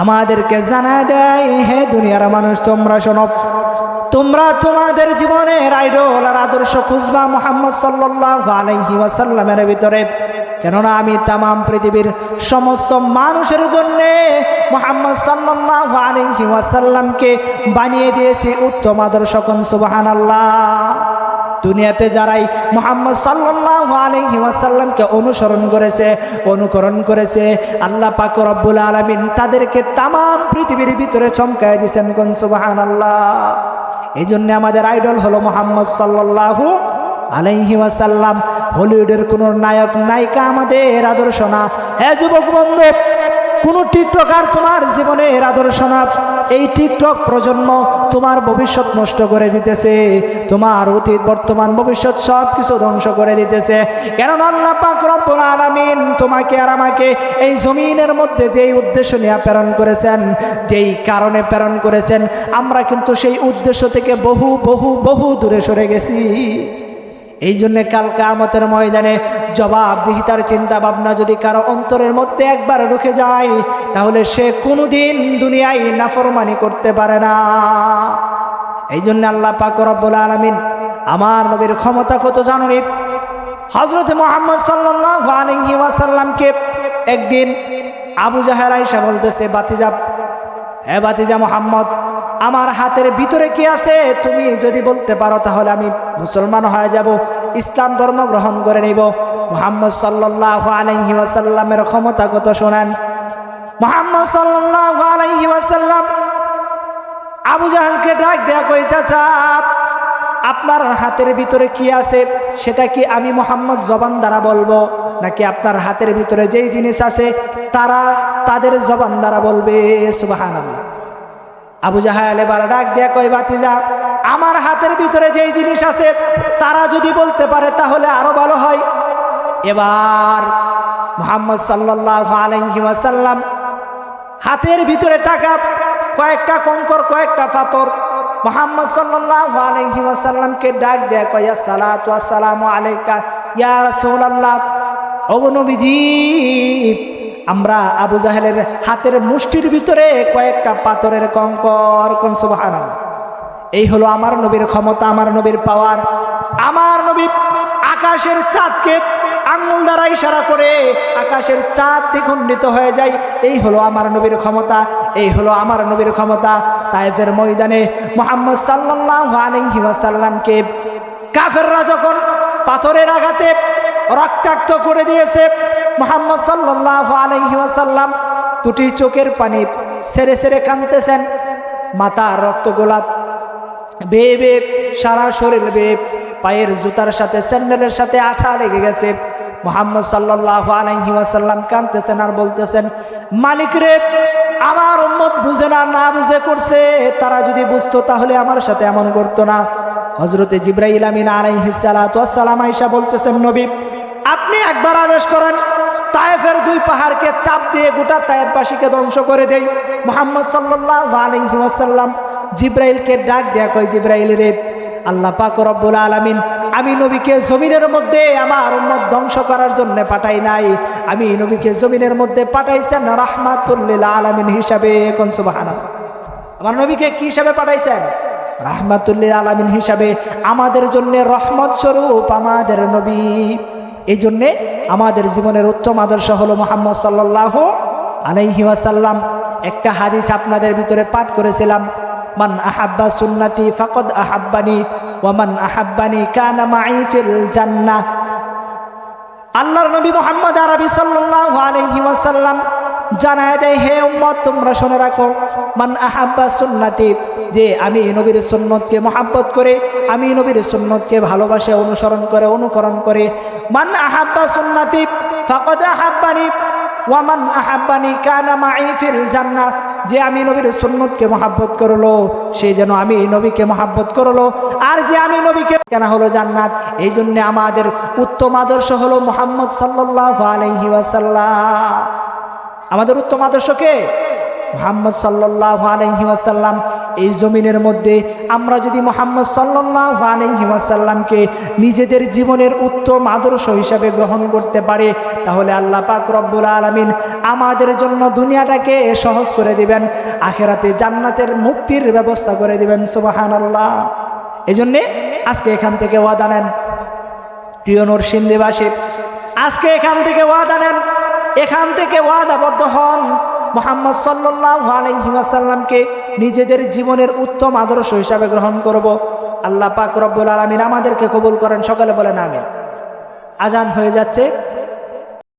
আমাদেরকে জানায় দেয়, হে দুনিয়ার মানুষ তোমরা শোনো, তোমরা তোমাদের জীবনের আইডল আর আদর্শ খুঁজবা মুহাম্মদ সাল্লাল্লাহু আলাইহি ওয়াসাল্লামের ভিতরে। কেননা আমি তামাম পৃথিবীর সমস্ত মানুষের জন্য মুহাম্মদ সাল্লাল্লাহু আলাইহি ওয়াসাল্লামকে বানিয়ে দিয়েছি উত্তম আদর্শ। কোন সুবহানাল্লাহ। দুনিয়াতে যারাই মুহাম্মদ সাল্লাল্লাহু আলাইহি ওয়াসাল্লামকে অনুকরণ করেছে আল্লাহ পাক রব্বুল আলামিন তাদেরকে তামাম পৃথিবীর ভিতরে চমকায় দিয়েছেন। কোন সুবহানাল্লাহ। এই জন্য আমাদের আইডল হলো মুহাম্মদ সাল্লাল্লাহু আলাইহি ওয়াসাল্লাম। হলিউডের কোন নায়ক নায়িকা আমাদের আদর্শ না। হ্যাঁ যুবক বন্ধু, কোন টিকটকার তোমার জীবনের আদর্শ না। এই টিকটক প্রজন্ম তোমার ভবিষ্যৎ নষ্ট করে দিতেছে, তোমার অতীত বর্তমান ভবিষ্যৎ সব কিছু ধ্বংস করে দিতেছে। কেননা আল্লাহ পাক রব্বুল আলামিন তোমাকে আর আমাকে এই জমিনের মধ্যে যেই উদ্দেশ্য নিয়ে প্রেরণ করেছেন, যেই কারণে প্রেরণ করেছেন, আমরা কিন্তু সেই উদ্দেশ্য থেকে বহু বহু বহু দূরে সরে গেছি। এই জন্য কাল কিয়ামতের ময়দানে জবাবদিহিতার চিন্তা ভাবনা যদি কারো অন্তরের মধ্যে একবার ঢুকে যায়, তাহলে সে কোনোদিন দুনিয়ায় নাফরমানি করতে পারে না। এই জন্য আল্লাহ পাক রব্বুল আলামিন আমার নবীর ক্ষমতা কত জানেন? হযরত মুহাম্মদ সাল্লাল্লাহু আলাইহি ওয়াসাল্লামকে একদিন আবু জাহেল আয়েশা বলতেছে, বাতিজা মুহাম্মদ, আমার হাতের ভিতরে কি আছে তুমি যদি বলতে পারো তাহলে আমি মুসলমান হয়ে যাব, ইসলাম ধর্ম গ্রহণ করে নিব। মুহাম্মদ সাল্লাল্লাহু আলাইহি ওয়াসাল্লামের ক্ষমতা কত শোনেন। মুহাম্মদ সাল্লাল্লাহু আলাইহি ওয়াসাল্লাম আবু জাহেলকে ডাক দেয়া কই, চাচা আপনার হাতের ভিতরে কি আছে সেটা কি আমি মুহাম্মদ জবান দ্বারা বলবো, নাকি আপনার হাতের ভিতরে যেই জিনিস আছে তারা তাদের জবান দ্বারা বলবে? সুবহানাল্লাহ। আবু জাহেল এবার ডাক দেয়া কই, বাতিজা আমার হাতের ভিতরে যেই জিনিস আছে তারা যদি বলতে পারে তাহলে আরো ভালো হয়। এবার মুহাম্মদ সাল্লাল্লাহু আলাইহি ওয়াসাল্লাম হাতের ভিতরে তাকা কয়েকটা কঙ্কর, কয়েকটা পাথর। মুহাম্মদ সাল্লাল্লাহু আলাইহি ওয়াসাল্লামকে ডাক দেয়া কই, আসসালাতু ওয়াসসালামু আলাইকা ইয়া রাসূলুল্লাহ। ও নবীজি, আমরা আবু জাহেলের হাতের মুষ্টির ভিতরে কয়েকটা পাথরের কঙ্কর। কোন সুবহানাল্লাহ। এই হলো আমার নবীর ক্ষমতা, আমার নবীর পাওয়ার। আমার নবী আকাশের চাঁদকে আঙ্গুল দ্বারা ইশারা করে আকাশের চাঁদ দ্বিখণ্ডিত হয়ে যায়। এই হলো আমার নবীর ক্ষমতা, এই হলো আমার নবীর ক্ষমতা। তায়েফের ময়দানে মুহাম্মদ সাল্লাল্লাহু আলাইহি ওয়াসাল্লামকে কাফেররা যখন পাথরের আঘাতে রক্তাক্ত করে দিয়েছে, মুহাম্মদ সাল্লাল্লাহু আলাইহি ওয়াসাল্লাম দুটি চোখের পানি সেরে সেরে কাঁদতেছেন। মাথার রক্ত গোলাপ বেয়ে বেয়ে সারা শরীর বেয়ে, পায়ের জুতার সাথে স্যান্ডেলের সাথে আঠা লেগে গেছে। মুহাম্মদ সাল্লাল্লাহু আলাইহি ওয়াসাল্লাম কাঁদতেছেন আর বলতেছেন, মালিক রে, আমার উম্মত বুঝে না বুঝে করছে, তারা যদি বুঝতো তাহলে আমার সাথে এমন করতো না। হযরতে জিবরাইল আমিন আলাইহিস সালাতু ওয়াস সালাম আয়েশা বলতেছেন, নবী আপনি একবার আদেশ করেন তায়েফের দুই পাহাড়কে চাপ দিয়ে গোটা তায়েফবাসীকে ধ্বংস করে দেই। মুহাম্মদ সাল্লাল্লাহু আলাইহি ওয়াসাল্লাম জিবরাইলকে ডাক দেয়া কই, জিবরাইল রে, আল্লাহ পাক রব্বুল আলামিন আমি নবীকে জমিনের মধ্যে আমার উম্মত ধ্বংস করার জন্য পাঠাই নাই, আমি নবীকে জমিনের মধ্যে পাঠাইছেন রাহমাতুল লিল আলামিন হিসাবে। কোন সুবহানাল্লাহ। আমার নবীকে কি হিসাবে পাঠাইছেন? রাহমাতুল লিল আলামিন হিসাবে, আমাদের জন্য রহমত স্বরূপ আমাদের নবী। এই জন্যে আমাদের জীবনের উত্তম আদর্শ হলো মুহাম্মদ সাল্লাল্লাহু আলাইহি ওয়াসাল্লাম। একটা হাদিস আপনাদের ভিতরে পাঠ করেছিলাম, মান আহাব্বা সুন্নতি ফাকাদ আহাব্বানি ওয়া মান আহাব্বানি কানা মাই ফিল জান্নাহ। আল্লাহর নবী মুহাম্মদ আরবি সাল্লাল্লাহু আলাইহি ওয়াসাল্লাম জানায় দেয়, হে উম্মত তোমরা শুনে রাখো, মান আহাব্বা সুন্নতি, যে আমি নবীর সুন্নতকে মহব্বত করে, আমি নবীর সুন্নতকে ভালোবাসে, অনুসরণ করে, অনুকরণ করে, মান আহাব্বা সুন্নতি ফাকাদ আহাব্বানি ওয়া মান আহাব্বানি কানা মাই ফিল জান্নাহ, যে আমি নবীর সুন্নতকে মহব্বত করলো সে যেন আমি নবীকে মহব্বত করলো, আর যে আমি নবীকে কেনা হলো জান্নাত। এই জন্য আমাদের উত্তম আদর্শ হলো মুহাম্মদ সাল্লাল্লাহু আলাইহি ওয়াসাল্লাম। আমাদের উত্তম আদর্শকে মুহাম্মদ সাল্লাল্লাহু আলাইহি ওয়াসাল্লাম। এই জমিনের মধ্যে আমরা যদি মুহাম্মদ সাল্লাল্লাহু আলাইহি ওয়াসাল্লামকে নিজেদের জীবনের উত্তম আদর্শ হিসাবে গ্রহণ করতে পারি, তাহলে আল্লাহ পাক রব্বুল আলামিন আমাদের জন্য দুনিয়াটাকে সহজ করে দিবেন, আখিরাতে জান্নাতের মুক্তির ব্যবস্থা করে দিবেন। সুবহানাল্লাহ। এই জন্যে আজকে এখান থেকে ওয়াদা নেন, প্রিয় নরসিংদীবাসী, আজকে এখান থেকে ওয়াদা নেন, এখান থেকে ওয়াদাবদ্ধ হন, মুহাম্মদ সাল্লাল্লাহু আলাইহি ওয়াসাল্লামকে নিজেদের জীবনের উত্তম আদর্শ হিসাবে গ্রহণ করব। আল্লাহ পাক রব্বুল আলামিন আমাদেরকে কবুল করেন, সকলে বলেন আমিন। আজান হয়ে যাচ্ছে।